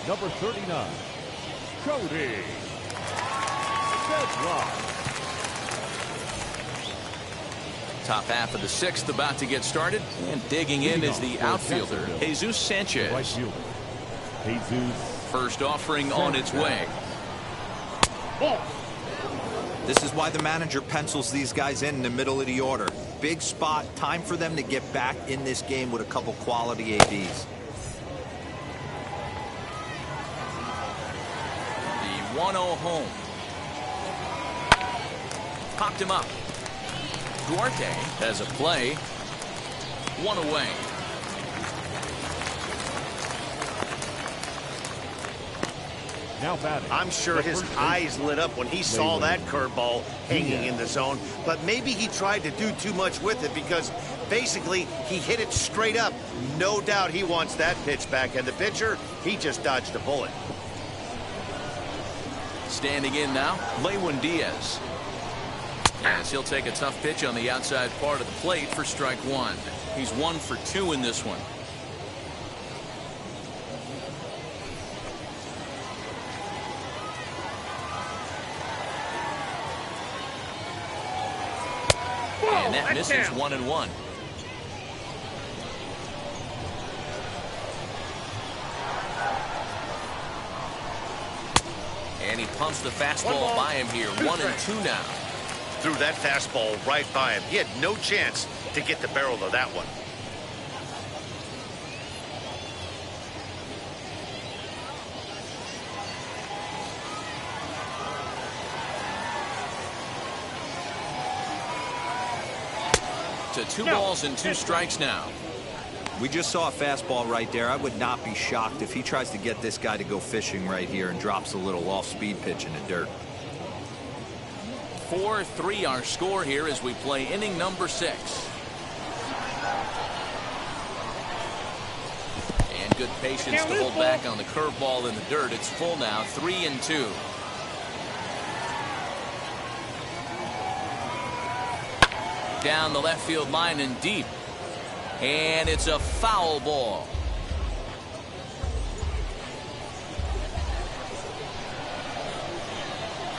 Number 39, Cody Sedlock. Top half of the 6th about to get started, and digging in is the outfielder, Jesus Sanchez. Right fielder, Jesus. First offering on its way. This is why the manager pencils these guys in the middle of the order. Big spot, time for them to get back in this game with a couple quality ABs. The 1-0 home. Popped him up. Duarte has a play. 1 away. Now batting. I'm sure his eyes lit up when he saw that curveball hanging in the zone, but maybe he tried to do too much with it because basically he hit it straight up. No doubt he wants that pitch back, and the pitcher, he just dodged a bullet. Standing in now, Lewin Diaz. As he'll take a tough pitch on the outside part of the plate for strike 1. He's 1 for 2 in this one. And that misses 1-1. And he pumps the fastball by him here. 1-2 now. Threw that fastball right by him. He had no chance to get the barrel of that one. To 2 balls and 2 strikes now. We just saw a fastball right there. I would not be shocked if he tries to get this guy to go fishing right here and drops a little off-speed pitch in the dirt. 4-3 our score here as we play inning number 6. And good patience to hold back on the curveball in the dirt. It's full now, 3-2. Down the left field line and deep. And it's a foul ball.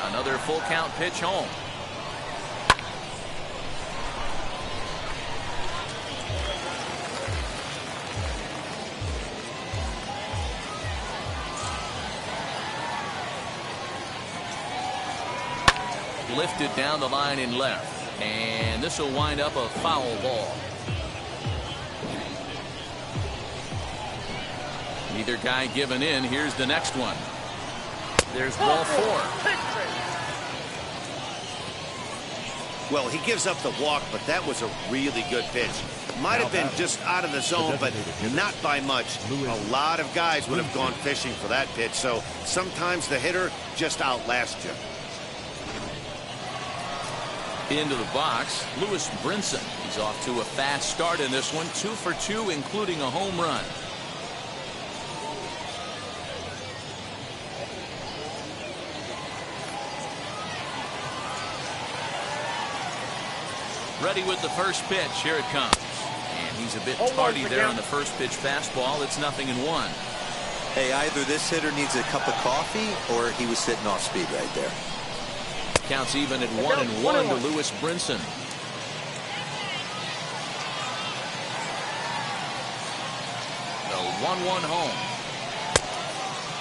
Another full count pitch home. Lifted down the line in left. And this will wind up a foul ball. Neither guy giving in. Here's the next one. There's ball 4. Well, he gives up the walk, but that was a really good pitch. Might have been just out of the zone, but not by much. A lot of guys would have gone fishing for that pitch, so sometimes the hitter just outlasts you. Into the box, Lewis Brinson. He's off to a fast start in this one, 2 for 2, including a home run. Ready with the first pitch. Here it comes. And he's a bit tardy there on the first pitch fastball. It's 0-1. Hey, either this hitter needs a cup of coffee or he was sitting off speed right there. Counts even at 1-1 to Lewis Brinson. The 1-1 home.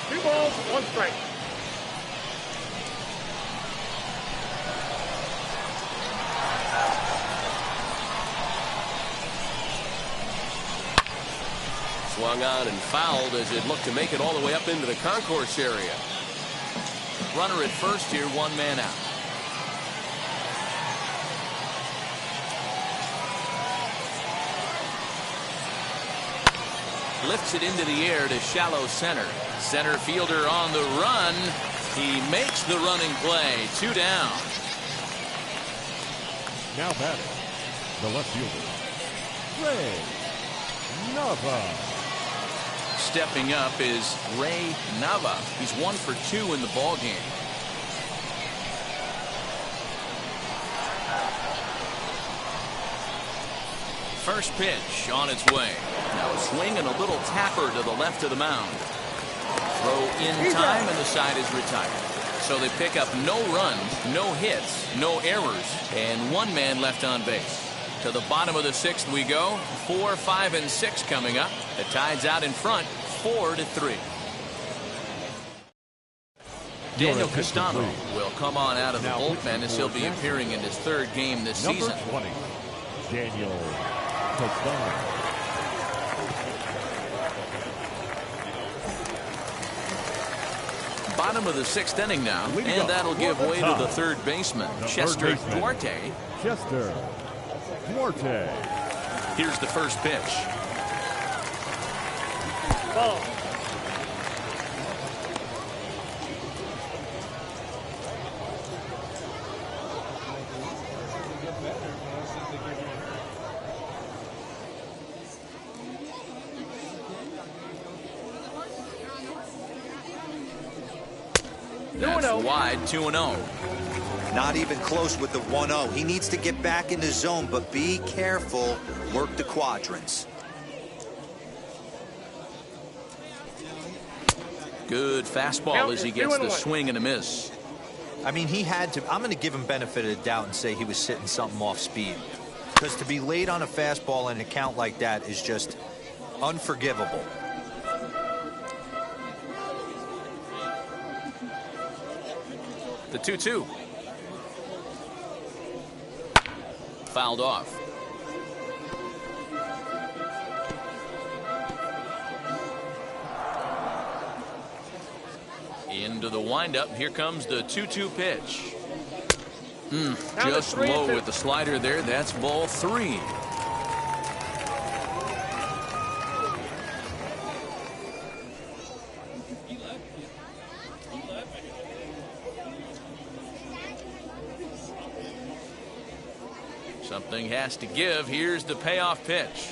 2 balls, 1 strike. Swung on and fouled as it looked to make it all the way up into the concourse area. Runner at first here, 1 man out. Lifts it into the air to shallow center. Center fielder on the run. He makes the running play. 2 down. Now batting, the left fielder, Ray Nava. Stepping up is Ray Nava. He's 1 for 2 in the ball game. First pitch on its way. Now a swing and a little tapper to the left of the mound. Throw in time and the side is retired. So they pick up no runs, no hits, no errors, and 1 man left on base. To the bottom of the 6th we go. 4, 5, and 6 coming up. The Tide's out in front, 4-3. Daniel Castano will come on out of the bullpen as he'll be appearing in his 3rd game this season. Number 20, Daniel Castano. Bottom of the 6th inning now, and that'll give way to the 3rd baseman, Chester Duarte. Chester Duarte. Here's the first pitch. Ball. That's wide, 2-0. Not even close with the 1-0. He needs to get back in the zone, but be careful. Work the quadrants. Good fastball as he gets the swing and a miss. I mean, he had to. I'm going to give him benefit of the doubt and say he was sitting something off speed. Because to be late on a fastball in a count like that is just unforgivable. The 2-2. Fouled off. Into the windup. Here comes the 2-2 pitch. Just low with the slider there. That's ball 3. Something has to give. Here's the payoff pitch.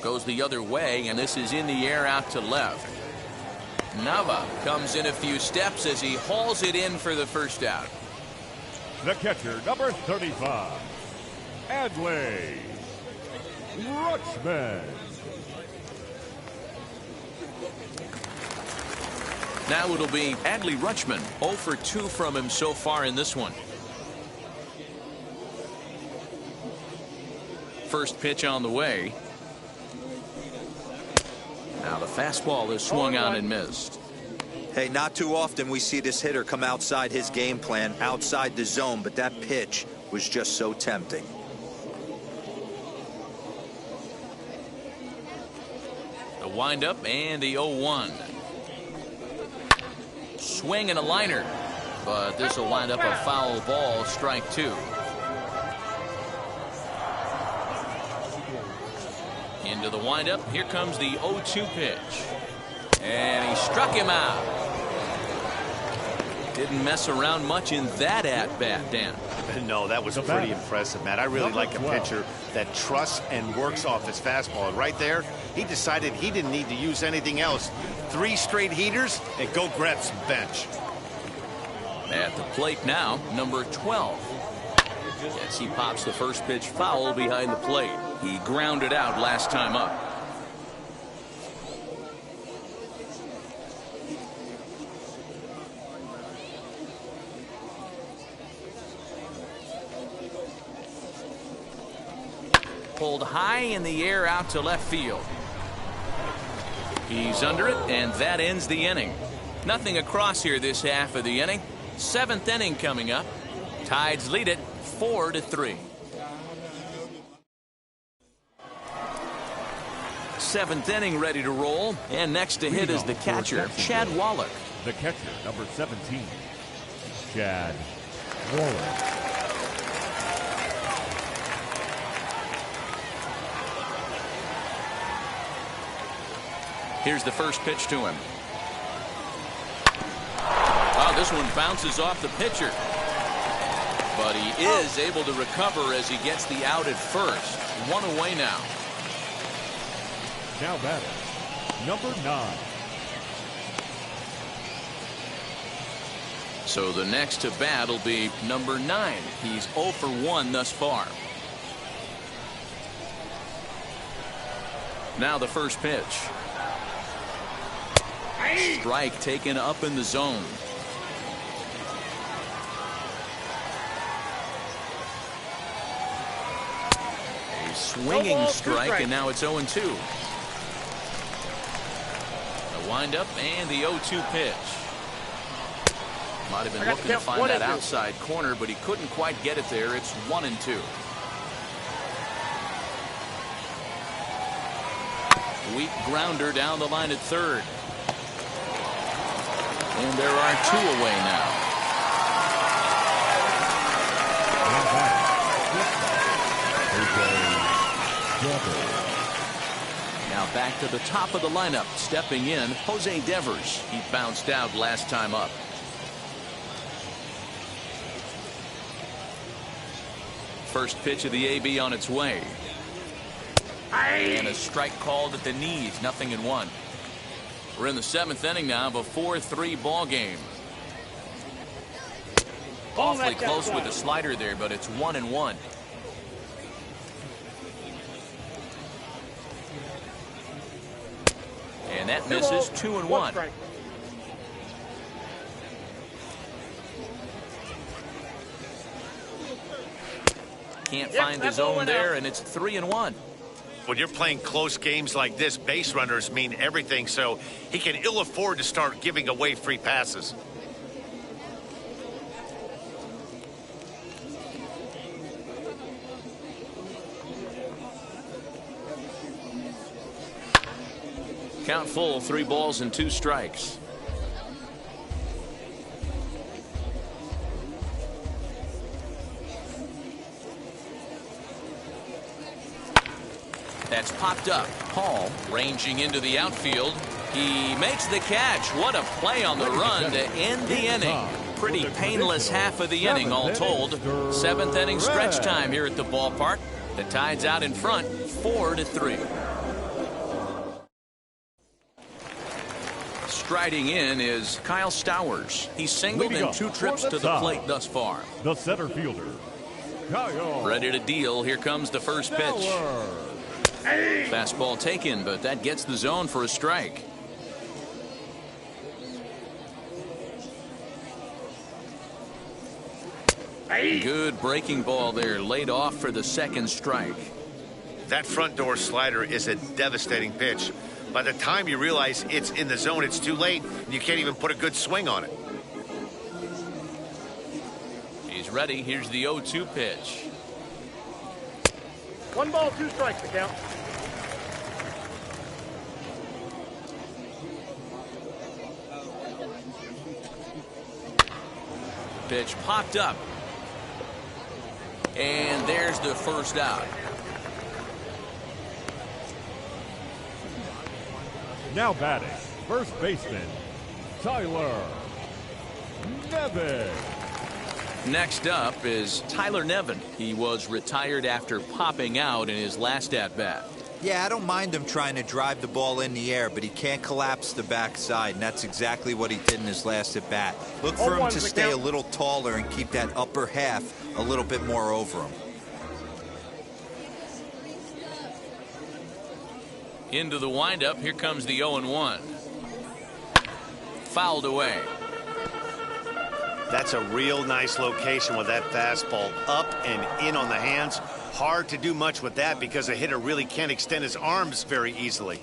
Goes the other way, and this is in the air out to left. Nava comes in a few steps as he hauls it in for the first out. The catcher, number 35, Adley Rutschman. Now it'll be Adley Rutschman, 0 for 2 from him so far in this one. First pitch on the way. Now the fastball is swung on and missed. Hey, not too often we see this hitter come outside his game plan, outside the zone, but that pitch was just so tempting. The windup and the 0-1. Swing and a liner, but this will wind up a foul ball, strike 2. Into the windup. Here comes the 0-2 pitch. And he struck him out. Didn't mess around much in that at-bat, Dan. No, that was pretty impressive, Matt. I really like a pitcher that trusts and works off his fastball. And right there, he decided he didn't need to use anything else. 3 straight heaters and go grab some bench. At the plate now, number 12. As he pops the first pitch foul behind the plate. He grounded out last time up. Pulled high in the air out to left field. He's under it, and that ends the inning. Nothing across here this half of the inning. 7th inning coming up. Tides lead it 4-3. 7th inning ready to roll, and next to hit is the catcher, Chad Wallach. The catcher, number 17, Chad Wallach. Here's the first pitch to him. Oh, this one bounces off the pitcher. But he is able to recover as he gets the out at first. 1 away now. Now batting, number 9. So the next to bat will be number 9. He's 0 for 1 thus far. Now the first pitch. Strike taken up in the zone. A swinging strike, and now it's 0-2. The windup and the 0-2 pitch. Might have been looking to find that outside corner, but he couldn't quite get it there. It's 1-2. Weak grounder down the line at third. And there are 2 away now. Now back to the top of the lineup. Stepping in, Jose Devers. He bounced out last time up. First pitch of the AB on its way. And a strike called at the knees. 0-1. We're in the 7th inning now of a 4-3 ball game. Awfully close with the slider there, but it's 1-1. And that misses. 2-1. Can't find the zone there, and it's 3-1. When you're playing close games like this, base runners mean everything, so he can ill afford to start giving away free passes. Count full, 3 balls and 2 strikes. That's popped up. Hall ranging into the outfield. He makes the catch. What a play on the run to end the inning. Pretty painless half of the inning all told. 7th inning stretch time here at the ballpark. The Tide's out in front, 4-3. Striding in is Kyle Stowers. He's singled in 2 trips to the plate thus far. The center fielder, Kyle. Ready to deal. Here comes the first pitch. Fastball taken, but that gets the zone for a strike. Good breaking ball there, laid off for the second strike. That front door slider is a devastating pitch. By the time you realize it's in the zone, it's too late. You can't even put a good swing on it. He's ready. Here's the 0-2 pitch. 1 ball, 2 strikes to count. Pitch popped up. And there's the first out. Now batting, first baseman, Tyler Nevin. Next up is Tyler Nevin. He was retired after popping out in his last at-bat. Yeah, I don't mind him trying to drive the ball in the air, but he can't collapse the backside, and that's exactly what he did in his last at-bat. Look for him to stay a little taller and keep that upper half a little bit more over him. Into the windup, here comes the 0-1. Fouled away. That's a real nice location with that fastball up and in on the hands. Hard to do much with that because a hitter really can't extend his arms very easily.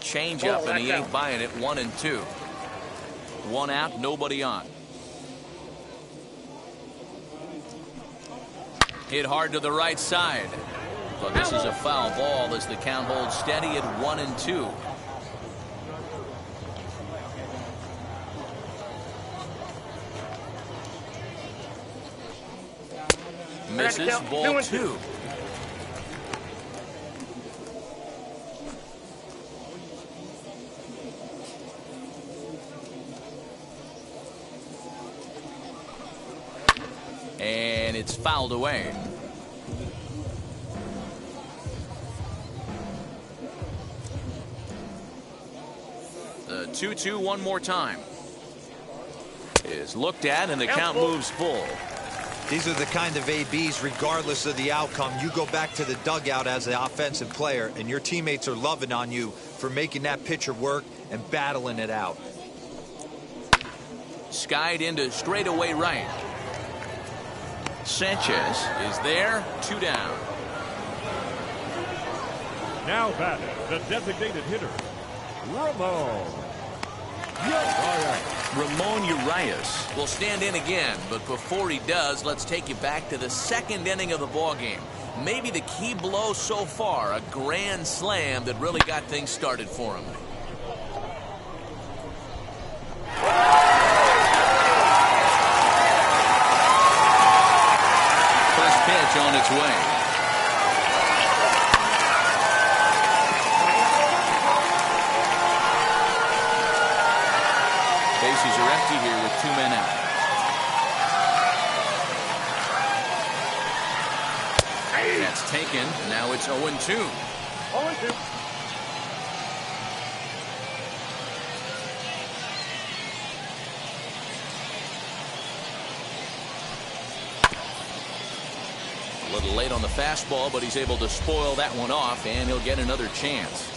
Change up, and he ain't buying it. 1-2. One out, nobody on. Hit hard to the right side. But this is a foul ball as the count holds steady at 1-2. Misses, ball 2. And it's fouled away. The 2-2 one more time. Is looked at and the count moves full. These are the kind of ABs, regardless of the outcome, you go back to the dugout as an offensive player, and your teammates are loving on you for making that pitcher work and battling it out. Skied into straightaway right. Sanchez is there, 2 down. Now batting, the designated hitter, Ramon Urias. Ramon Urias will stand in again, but before he does, let's take you back to the second inning of the ballgame. Maybe the key blow so far, a grand slam that really got things started for him. First pitch on its way. Bases are empty here with 2 men out. That's taken. Now it's 0-2. 0-2. A little late on the fastball, but he's able to spoil that one off, and he'll get another chance.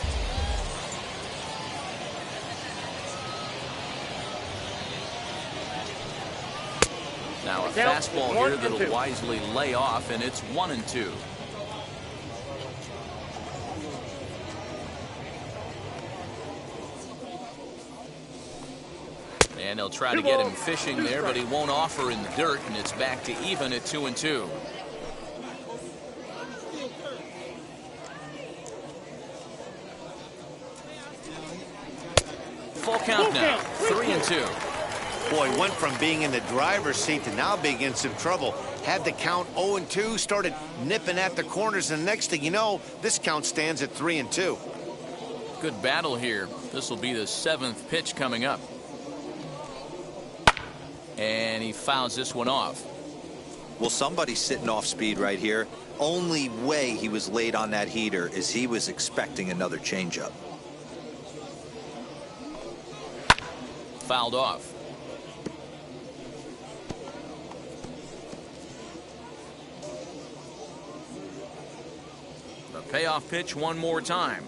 Now a fastball here that'll wisely lay off, and it's 1-2. And they'll try to get him fishing there, but he won't offer in the dirt, and it's back to even at 2-2. Full count now, 3-2. Boy, went from being in the driver's seat to now being in some trouble. Had the count 0-2, started nipping at the corners, and the next thing you know, this count stands at 3-2. Good battle here. This will be the 7th pitch coming up. And he fouls this one off. Well, somebody's sitting off speed right here. Only way he was late on that heater is he was expecting another changeup. Fouled off. The payoff pitch one more time.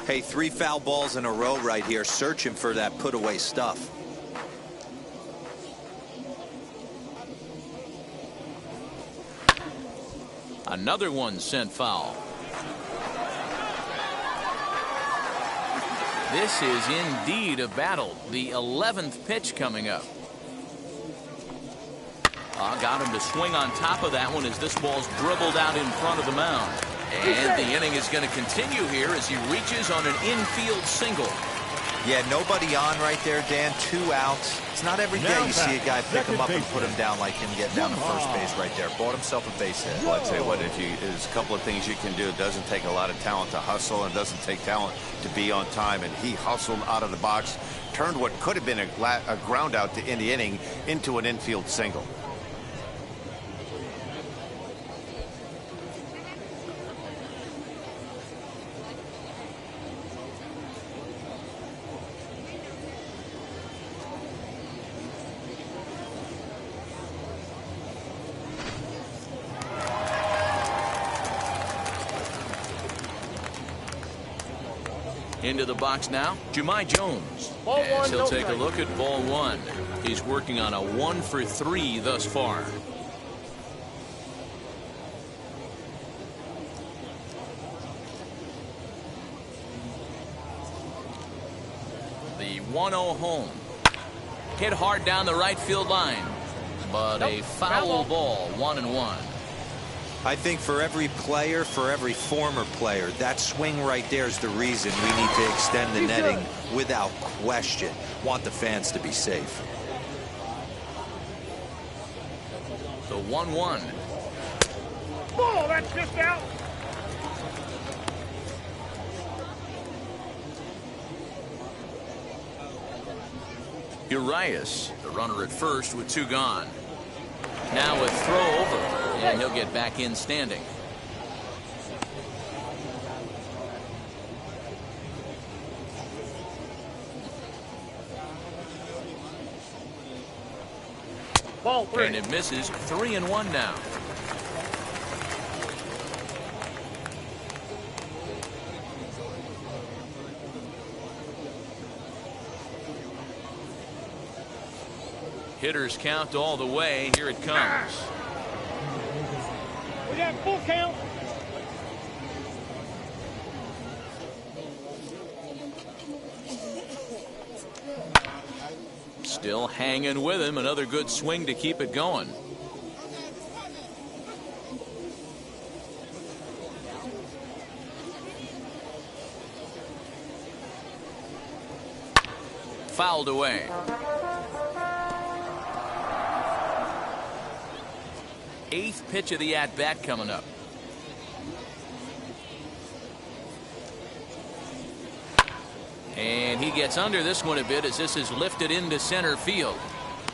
Hey, 3 foul balls in a row right here, searching for that put away stuff. Another one sent foul. This is indeed a battle. The 11th pitch coming up. Got him to swing on top of that one as this ball's dribbled out in front of the mound. And the inning is going to continue here as he reaches on an infield single. Yeah, nobody on right there, Dan. 2 outs. It's not every day you see a guy pick him up and put him down like him getting down to first base right there. Bought himself a base hit. Well, I'd say what, there's a couple of things you can do. It doesn't take a lot of talent to hustle, and it doesn't take talent to be on time. And he hustled out of the box, turned what could have been a ground out in the inning into an infield single. Into the box now, Jahmai Jones. Ball As one, he'll no take a strike. look at ball 1. He's working on a 1 for 3 thus far. The 1-0 home. Hit hard down the right field line, but a foul ball, 1-1. I think for every player, for every former player, that swing right there is the reason we need to extend the netting without question. Want the fans to be safe. The 1-1. Ball, that's just out. Urias, the runner at first with 2 gone. Now a throw over, and he'll get back in standing. Ball 3. And it misses. 3-1 now. Hitters count all the way. Here it comes. We got full count. Still hanging with him. Another good swing to keep it going. Fouled away. 8th pitch of the at-bat coming up. And he gets under this one a bit as this is lifted into center field.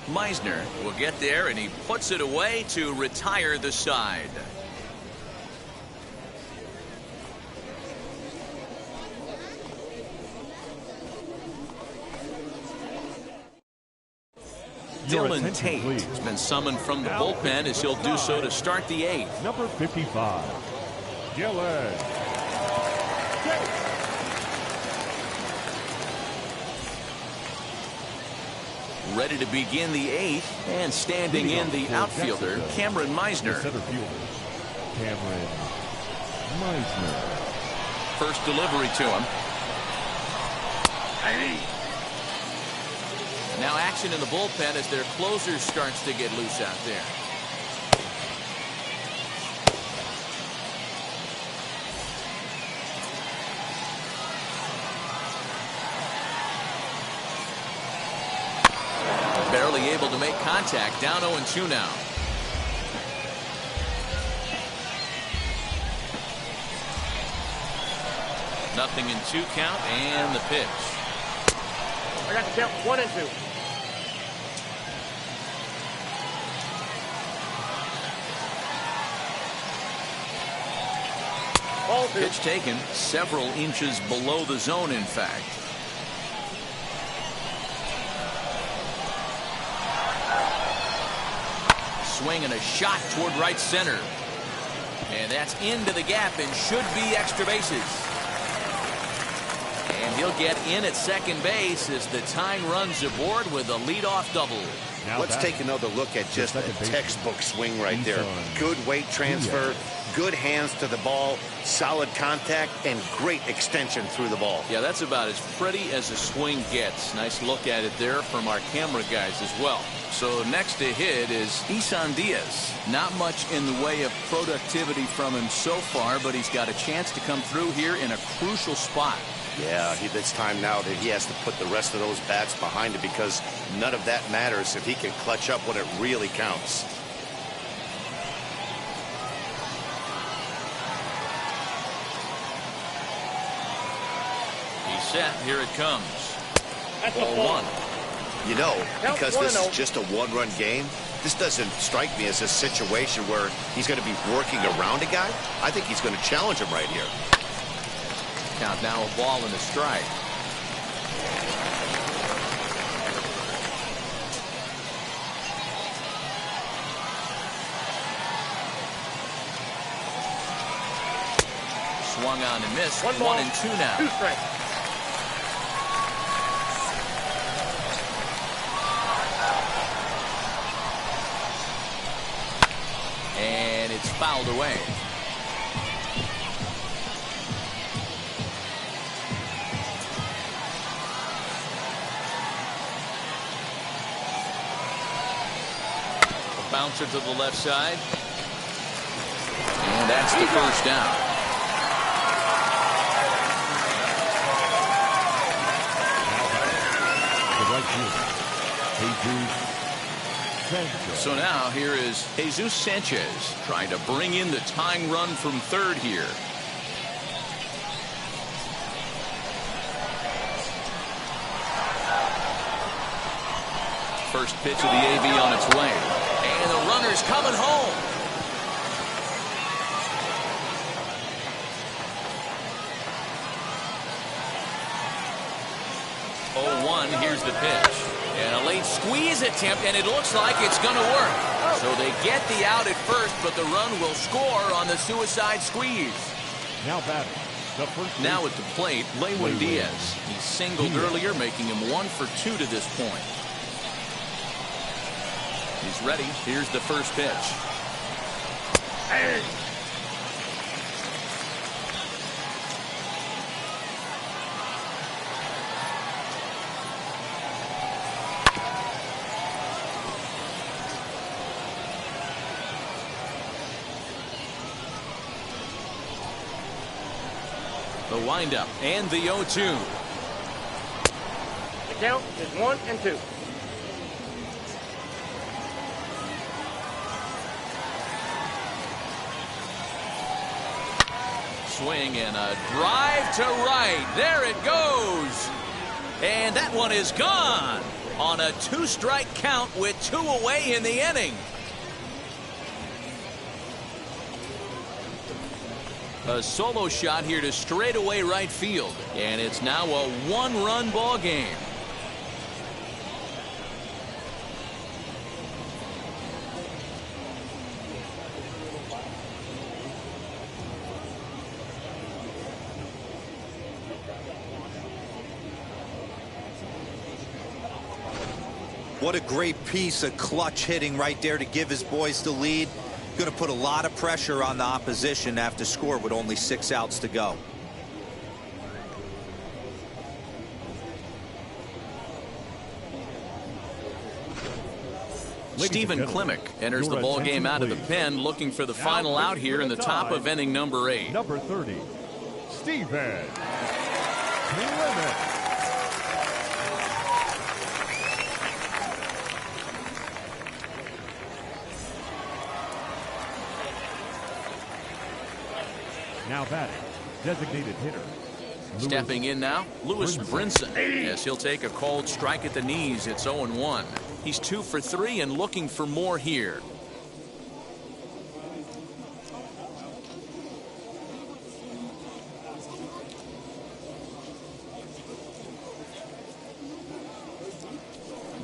Meisner will get there, and he puts it away to retire the side. Your Dylan attention, Tate please. has been summoned from the bullpen as he'll do so to start the 8th. Number 55, Gillen. Ready to begin the 8th, and standing in the outfielder, Cameron Meisner. The center fielder, Cameron Meisner. First delivery to him. Now action in the bullpen as their closer starts to get loose out there. Barely able to make contact. Down 0-2 now. Nothing in 2 count, and the pitch. I got the count 1 and 2. Ball 2. Pitch taken several inches below the zone, in fact. Swing and a shot toward right center. And that's into the gap and should be extra bases. And he'll get in at second base as the tying runs aboard with a leadoff double. Let's take another look at just a textbook swing right there. Good weight transfer, good hands to the ball, solid contact, and great extension through the ball. Yeah, that's about as pretty as a swing gets. Nice look at it there from our camera guys as well. So next to hit is Isan Diaz. Not much in the way of productivity from him so far, but he's got a chance to come through here in a crucial spot. Yeah, it's time now that he has to put the rest of those bats behind him, because none of that matters if he can clutch up when it really counts. He's set. Here it comes. That's a Ball ball. one. You know, Count because 1-0. this is just a one-run game, this doesn't strike me as a situation where he's going to be working around a guy. I think he's going to challenge him right here. Count now, a ball and a strike. Swung on and missed. 1 ball, 1-2 now. 2 strikes. And it's fouled away. A bouncer to the left side. And that's the first down. The right fielder, Jesus Sanchez. So now here is Jesus Sanchez trying to bring in the tying run from third here. First pitch of the AV on its way. And the runner's coming home. Here's the pitch. And a late squeeze attempt, and it looks like it's going to work. So they get the out at first, but the run will score on the suicide squeeze. Now batting, the first Now base- at the plate, Lewin Diaz. He singled earlier, making him 1 for 2 to this point. He's ready. Here's the first pitch. Hey. The windup and the 0-2. The count is 1-2. Swing and a drive to right. There it goes. And that one is gone on a 2-strike count with 2 away in the inning. A solo shot here to straightaway right field. And it's now a 1-run ball game. What a great piece of clutch hitting right there to give his boys the lead. Going to put a lot of pressure on the opposition after score with only 6 outs to go. Stephen Klimek enters the ball game out of the pen, looking for the final out here in the top of inning number 8. Number 30, Stephen Klimek. Now batting, designated hitter. Stepping in now, Lewis Brinson. Yes, he'll take a cold strike at the knees. It's 0-1. He's 2 for 3 and looking for more here.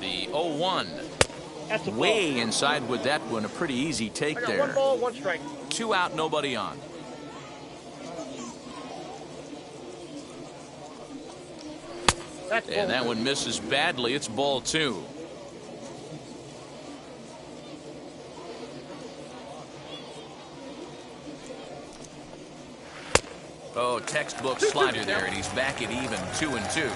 The 0-1. That's a ball. Way inside with that one. A pretty easy take I got there. 1 ball, 1 strike. 2 out, nobody on. That's And that ball. one misses badly. It's ball 2. Oh, textbook slider there, and he's back at even 2-2.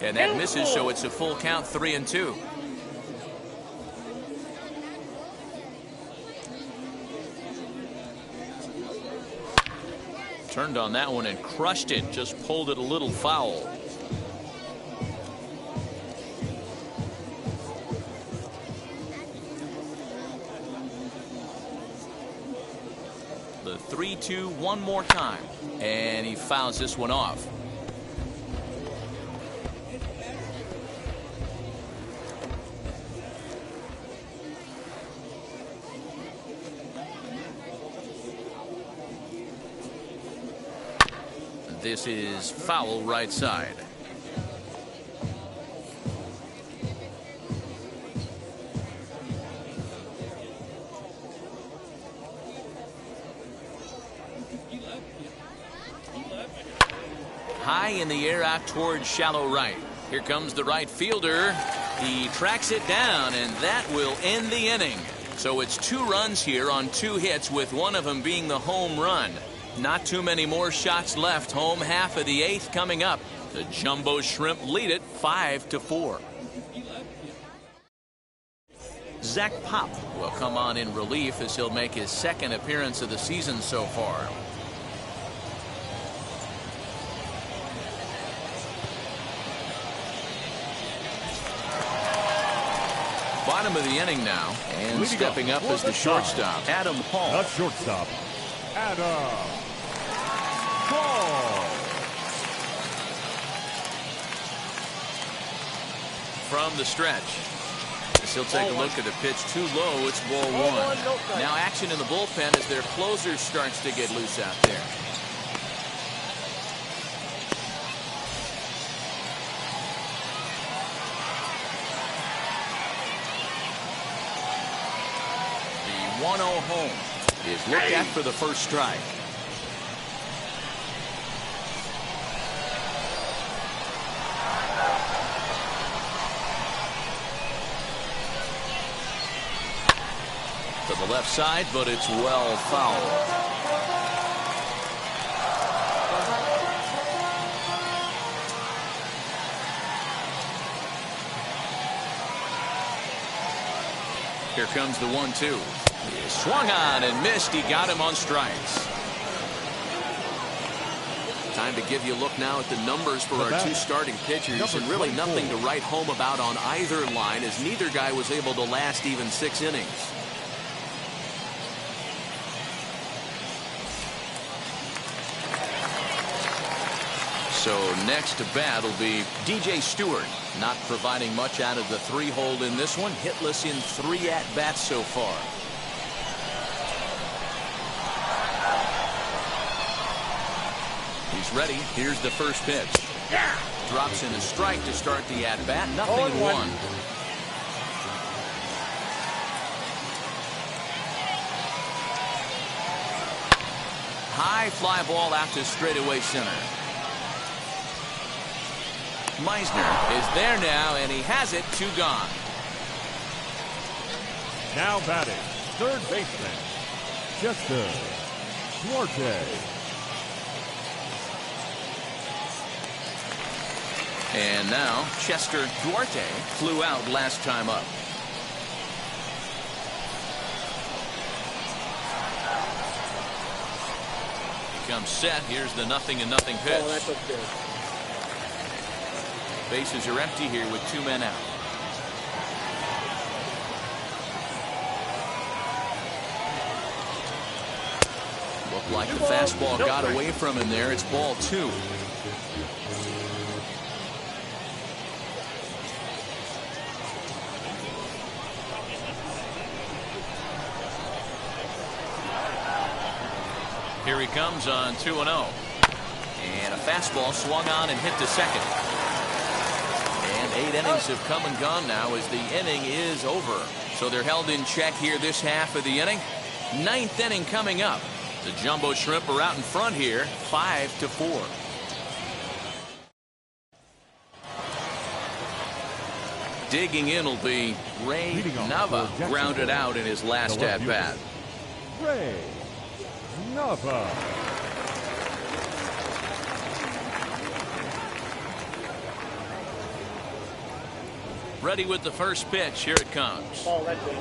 And that misses, so it's a full count, 3-2. Turned on that one and crushed it. Just pulled it a little foul. The 3-2 one more time. And he fouls this one off. This is foul right side. High in the air out towards shallow right. Here comes the right fielder. He tracks it down, and that will end the inning. So it's 2 runs here on 2 hits, with one of them being the home run. Not too many more shots left. Home half of the 8th coming up. The Jumbo Shrimp lead it 5-4. Zach Pop will come on in relief as he'll make his 2nd appearance of the season so far. Bottom of the inning now, and Leading stepping up as the shortstop, Adam Hall. The shortstop, Adam Hall. From the stretch. As he'll take a look at the pitch too low. It's ball 1. Now action in the bullpen as their closer starts to get loose out there. The 1-0 home is looked at for the first strike. To the left side, but it's well fouled. Here comes the 1-2. He swung on and missed. He got him on strikes. Time to give you a look now at the numbers for our 2 starting pitchers, and really nothing to write home about on either line, as neither guy was able to last even 6 innings. So next to bat will be DJ Stewart, not providing much out of the 3-hole in this one. Hitless in 3 at-bats so far. He's ready. Here's the first pitch. Drops in a strike to start the at-bat. Nothing 1. High fly ball out to straightaway center. Meisner is there now, and he has it. 2 gone. Now batting, third baseman, Chester Duarte. And now Chester Duarte flew out last time up. He comes set. Here's the 0-0 pitch. Oh, that looks good. Bases are empty here with 2 men out. Looked like the fastball got away from him there. It's ball 2. Here he comes on 2-0. And a fastball swung on and hit to second. And 8 innings have come and gone now as the inning is over. So they're held in check here this half of the inning. 9th inning coming up. The Jumbo Shrimp are out in front here, 5-4. Digging in will be Ray Nava, grounded out in his last at-bat. Ray Nava. Ready with the first pitch. Here it comes. Oh, that's it.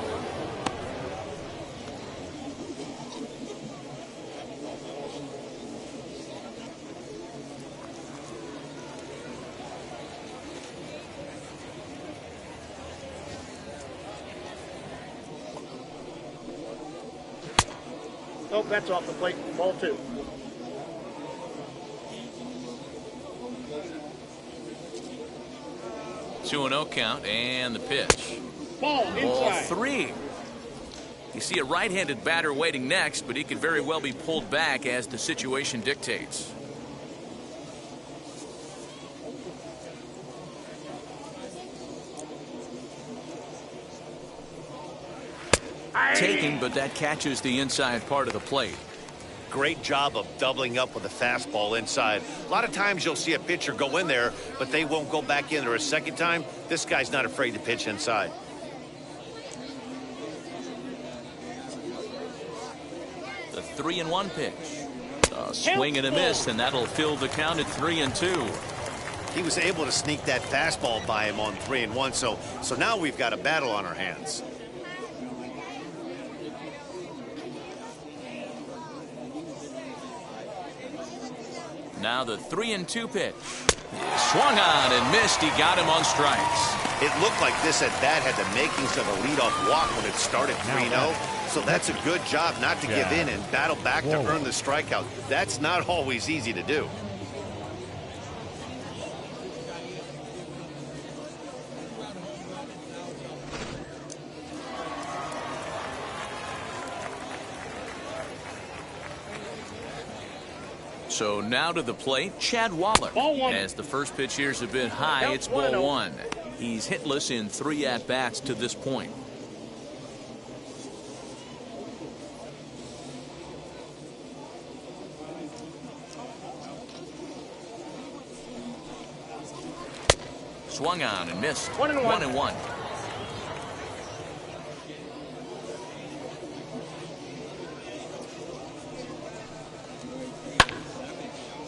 Oh, that's off the plate. Ball 2. Two and 0 count, and the pitch. Ball Ball inside. 3. You see a right-handed batter waiting next, but he could very well be pulled back as the situation dictates. Taken, but that catches the inside part of the plate. Great job of doubling up with a fastball inside. A lot of times you'll see a pitcher go in there, but they won't go back in there a second time. This guy's not afraid to pitch inside. The 3-1 pitch. A swing and a miss, and that'll fill the count at 3-2. He was able to sneak that fastball by him on 3-1, so now we've got a battle on our hands. Now the 3-2 pitch. Swung on and missed. He got him on strikes. It looked like this at bat had the makings of a leadoff walk when it started 3-0. So that's a good job not to give in and battle back to earn the strikeout. That's not always easy to do. So now to the plate, Chad Waller. Ball 1. As the first pitch here's a bit high, it's ball 1. He's hitless in 3 at-bats to this point. Swung on and missed. 1-1.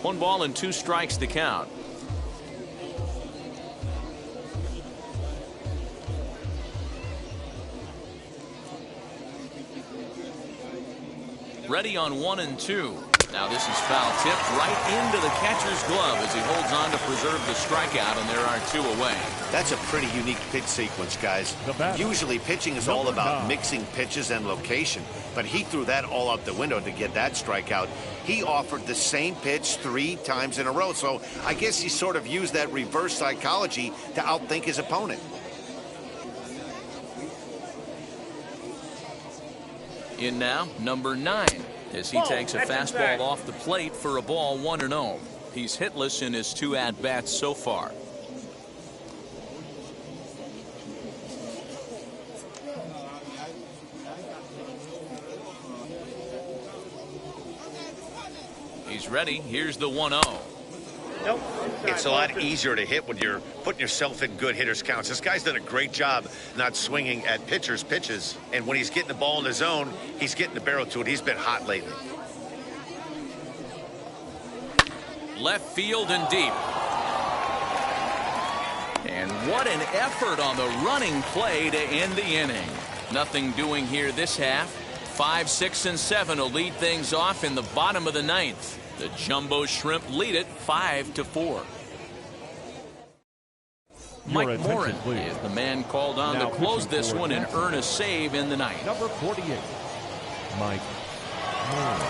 One ball and 2 strikes to count. Ready on 1-2. Now this is foul tipped right into the catcher's glove as he holds on to preserve the strikeout, and there are 2 away. That's a pretty unique pitch sequence, guys. Usually pitching is all about mixing pitches and location, but he threw that all out the window to get that strikeout. He offered the same pitch 3 times in a row, so I guess he sort of used that reverse psychology to outthink his opponent. In now, number 9, as he takes a fastball off the plate for a ball 1-0. He's hitless in his 2 at-bats so far. He's ready. Here's the 1-0. Nope. It's a lot easier to hit when you're putting yourself in good hitters' counts. This guy's done a great job not swinging at pitchers' pitches. And when he's getting the ball in the zone, he's getting the barrel to it. He's been hot lately. Left field and deep. And what an effort on the running play to end the inning. Nothing doing here this half. 5, 6, and 7 will lead things off in the bottom of the 9th. The Jumbo Shrimp lead it 5-4. Mike Morin is the man called on to close this one and earn a save in the 9th. Number 48, Mike Morin.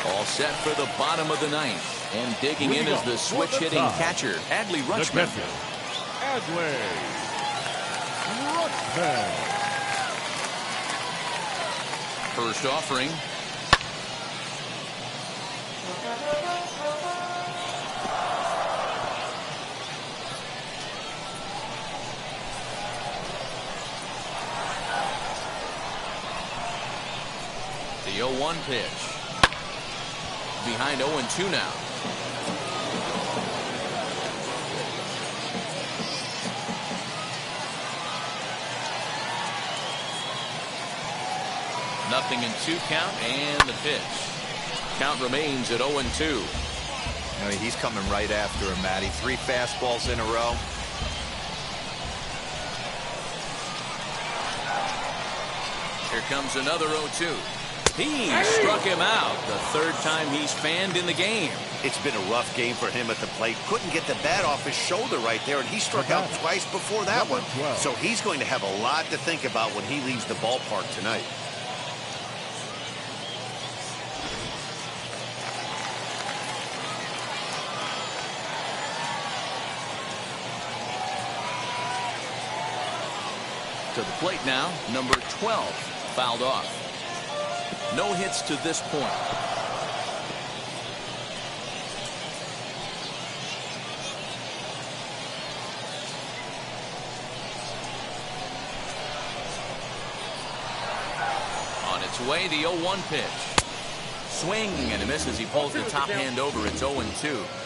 All set for the bottom of the 9th. And digging in is the switch-hitting catcher, Adley Rutschman. Adley Rutschman. First offering. The 0-1 pitch. Behind 0-2 now. Nothing in 2 count, and the pitch. Count remains at 0-2. You know, he's coming right after him, Matty. 3 fastballs in a row. Here comes another 0-2. He struck him out, the third time he's fanned in the game. It's been a rough game for him at the plate. Couldn't get the bat off his shoulder right there, and he struck out twice before that one. So he's going to have a lot to think about when he leaves the ballpark tonight. To the plate now, number 12, fouled off. No hits to this point. On its way, the 0-1 pitch. Swing and a miss as he pulls the top hand over. It's 0-2.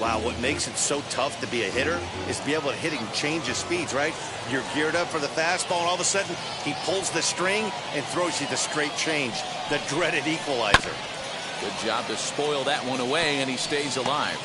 Wow, what makes it so tough to be a hitter is to be able to hit and change his speeds, right? You're geared up for the fastball, and all of a sudden, he pulls the string and throws you the straight change, the dreaded equalizer. Good job to spoil that one away, and he stays alive.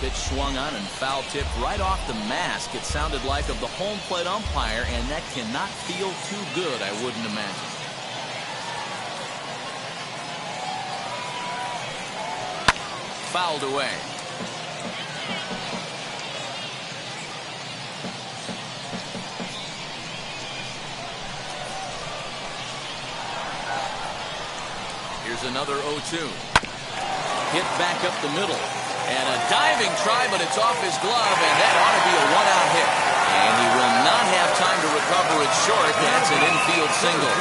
Pitch swung on and foul tipped right off the mask. It sounded like of the home plate umpire, and that cannot feel too good, I wouldn't imagine. Fouled away. Here's another 0-2. Hit back up the middle. And a diving try, but it's off his glove, and that ought to be a one-out hit. And he will not have time to recover it short. That's an infield single.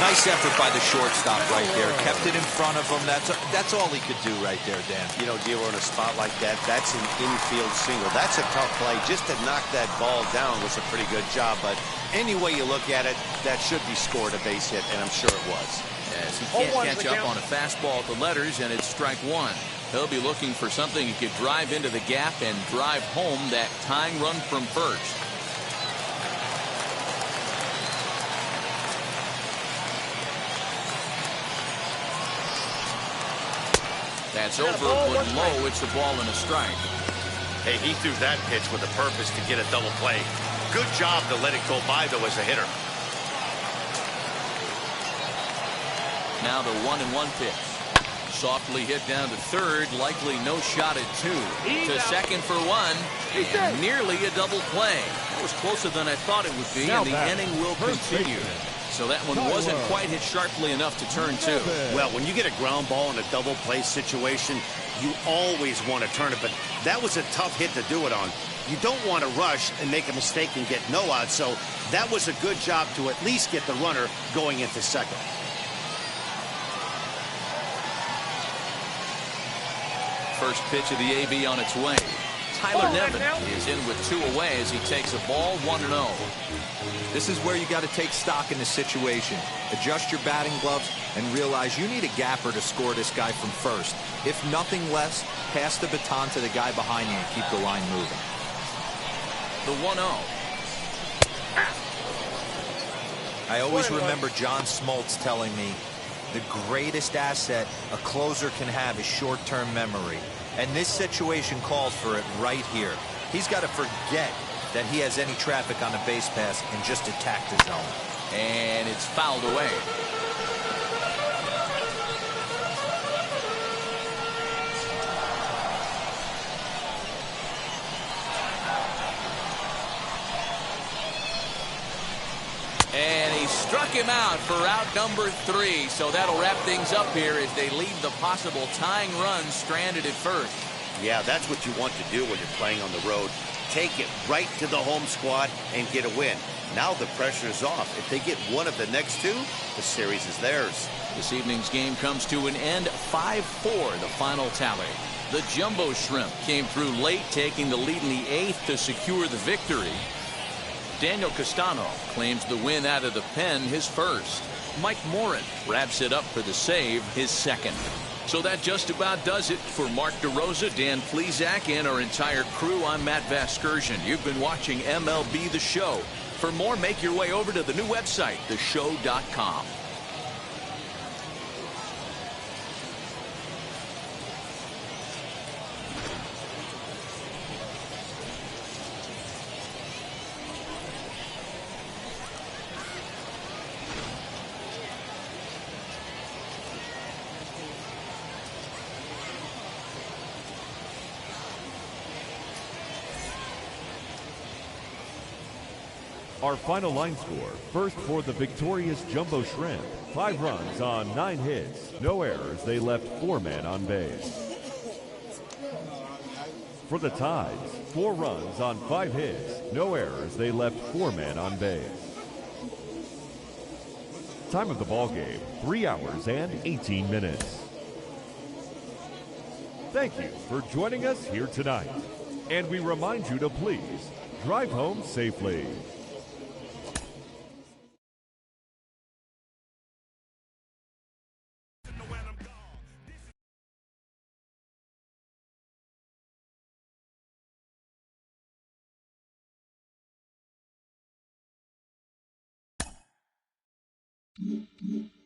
Nice effort by the shortstop right there. Kept it in front of him. That's all he could do right there, Dan. You know, Gio, in a spot like that, that's an infield single. That's a tough play. Just to knock that ball down was a pretty good job. But any way you look at it, that should be scored a base hit, and I'm sure it was. As he can't catch up on a fastball at the letters, and it's strike one. He'll be looking for something he could drive into the gap and drive home that tying run from first. That's over, but low. It's a ball and a strike. Hey, he threw that pitch with a purpose to get a double play. Good job to let it go by, though, as a hitter. Now the 1-1 pitch. Softly hit down to third. Likely no shot at two. To second for one. And nearly a double play. That was closer than I thought it would be, and the inning will continue. So that one wasn't quite hit sharply enough to turn two. Well, when you get a ground ball in a double play situation, you always want to turn it, but that was a tough hit to do it on. You don't want to rush and make a mistake and get no out, so that was a good job to at least get the runner going into second. First pitch of the AB on its way. Tyler Nevin is in with two away as he takes a ball 1-0. This is where you got to take stock in the situation. Adjust your batting gloves and realize you need a gapper to score this guy from first. If nothing less, pass the baton to the guy behind you and keep the line moving. The 1-0. I always remember John Smoltz telling me the greatest asset a closer can have is short-term memory. And this situation calls for it right here. He's got to forget that he has any traffic on the base pass and just attack the zone. And it's fouled away. And he struck him out for out number 3. So that'll wrap things up here as they leave the possible tying run stranded at first. Yeah, that's what you want to do when you're playing on the road. Take it right to the home squad and get a win. Now the pressure is off. If they get one of the next two, the series is theirs. This evening's game comes to an end. 5-4, the final tally. The Jumbo Shrimp came through late, taking the lead in the 8th to secure the victory. Daniel Castano claims the win out of the pen, his first. Mike Morin wraps it up for the save, his second. So that just about does it. For Mark DeRosa, Dan Plesac, and our entire crew, I'm Matt Vasgersian. You've been watching MLB The Show. For more, make your way over to the new website, theshow.com. Our final line score, first for the victorious Jumbo Shrimp. 5 runs on 9 hits, no errors. They left 4 men on base. For the Tides, 4 runs on 5 hits, no errors. They left 4 men on base. Time of the ball game, 3 hours and 18 minutes. Thank you for joining us here tonight. And we remind you to please drive home safely. Mm-hmm.